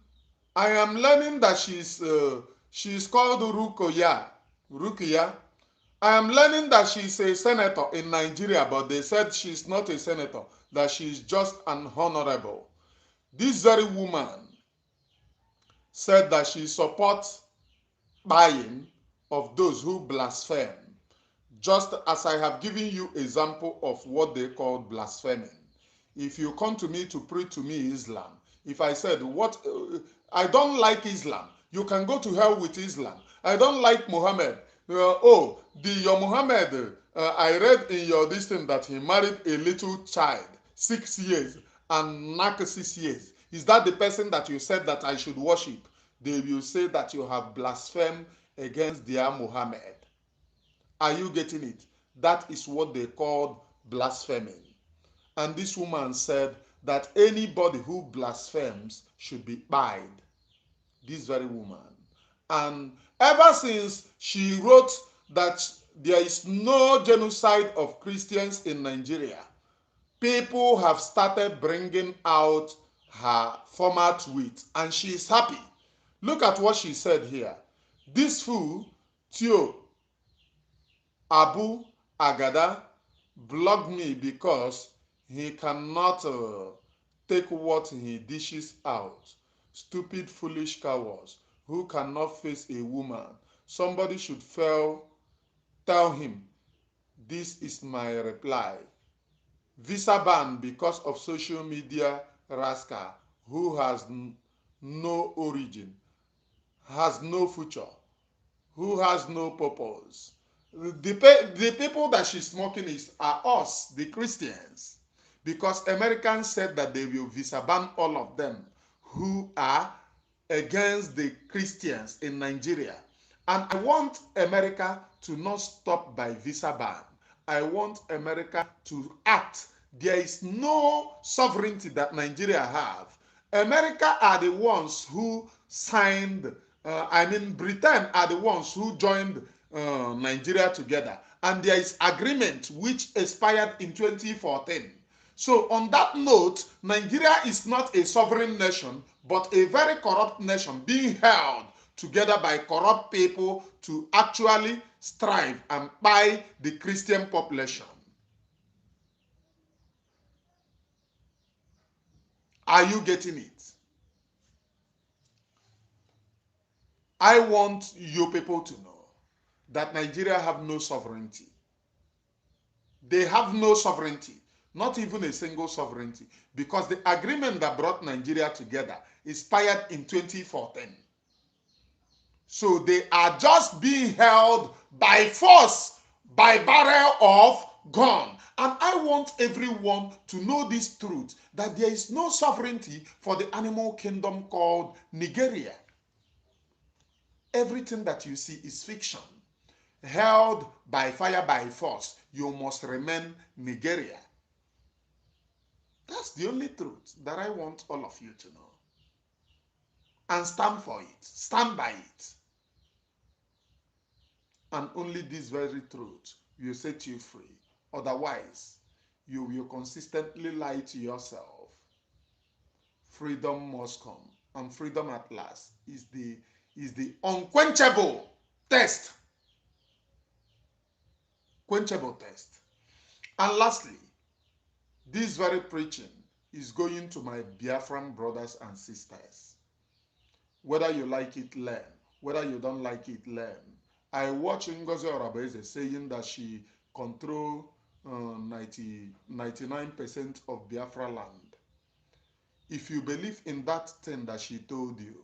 I am learning that she's called Rukoya. Rukia. I am learning that she's a senator in Nigeria, but they said she's not a senator, that she's just an honorable. This very woman said that she supports buying of those who blaspheme, just as I have given you example of what they call blaspheming. If you come to me to preach to me Islam, if I said, I don't like Islam, you can go to hell with Islam. I don't like Muhammad. Your Muhammad, I read in your this thing that he married a little child, 6 years, and knocked 6 years. Is that the person that you said that I should worship? They will say that you have blasphemed against their Muhammad. Are you getting it? That is what they called blaspheming. And this woman said that anybody who blasphemes should be pied. This very woman. And ever since she wrote that there is no genocide of Christians in Nigeria, people have started bringing out her former tweet, and she is happy. Look at what she said here. This fool, Tio Abu Agada, blocked me because he cannot take what he dishes out. Stupid, foolish cowards who cannot face a woman. Somebody should tell him. This is my reply. Visa ban because of social media rascal who has no origin, has no future, who has no purpose. The people that she's smoking are us, the Christians, because Americans said that they will visa ban all of them who are against the Christians in Nigeria. And I want America to not stop by visa ban. I want America to act. There is no sovereignty that Nigeria have. America are the ones who signed, Britain are the ones who joined Nigeria together. And there is agreement which expired in 2014. So on that note, Nigeria is not a sovereign nation, but a very corrupt nation being held together by corrupt people to actually strive and buy the Christian population. Are you getting it? I want you people to know that Nigeria have no sovereignty. They have no sovereignty, not even a single sovereignty, because the agreement that brought Nigeria together expired in 2014. So they are just being held by force, by barrel of gun. And I want everyone to know this truth, that there is no sovereignty for the animal kingdom called Nigeria. Everything that you see is fiction. Held by fire, by force, you must remain Nigeria. That's the only truth that I want all of you to know. And stand for it. Stand by it. And only this very truth will set you free. Otherwise, you will consistently lie to yourself. Freedom must come. And freedom at last is the unquenchable test. Quenchable test. And lastly, This very preaching is going to my Biafran brothers and sisters. Whether you like it, learn. Whether you don't like it, learn. I watch Ngozi Orabaeze saying that she control 99% of Biafra land. If you believe in that thing that she told you,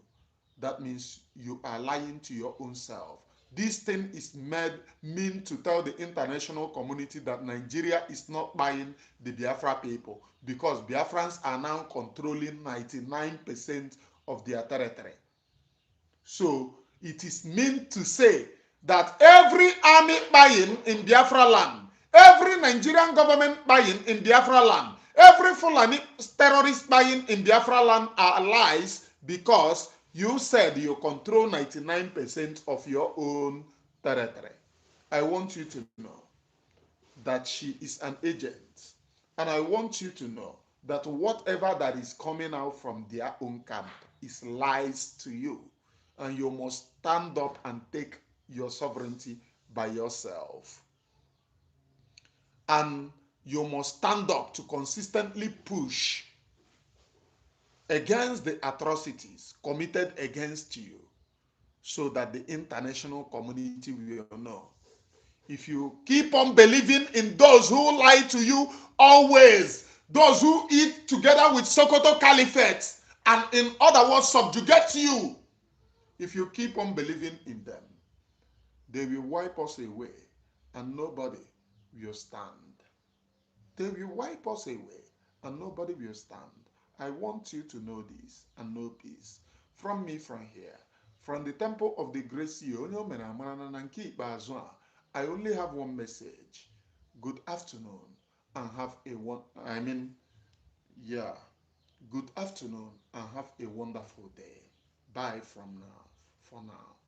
that means you are lying to your own self. This thing is meant to tell the international community that Nigeria is not buying the Biafra people because Biafrans are now controlling 99% of their territory. So it is meant to say that every army buying in Biafra land, every Nigerian government buying in Biafra land, every Fulani terrorist buying in Biafra land are lies because you said you control 99% of your own territory. I want you to know that she is an agent. And I want you to know that whatever that is coming out from their own camp is lies to you. And you must stand up and take your sovereignty by yourself. And you must stand up to consistently push against the atrocities committed against you so that the international community will know. If you keep on believing in those who lie to you always, those who eat together with Sokoto Caliphate and in other words subjugate you, if you keep on believing in them, they will wipe us away and nobody will stand. They will wipe us away and nobody will stand. I want you to know this and know peace. From me from here, from the temple of the great CEO, I only have one message. Good afternoon and have a one yeah. Good afternoon and have a wonderful day. Bye from now. For now.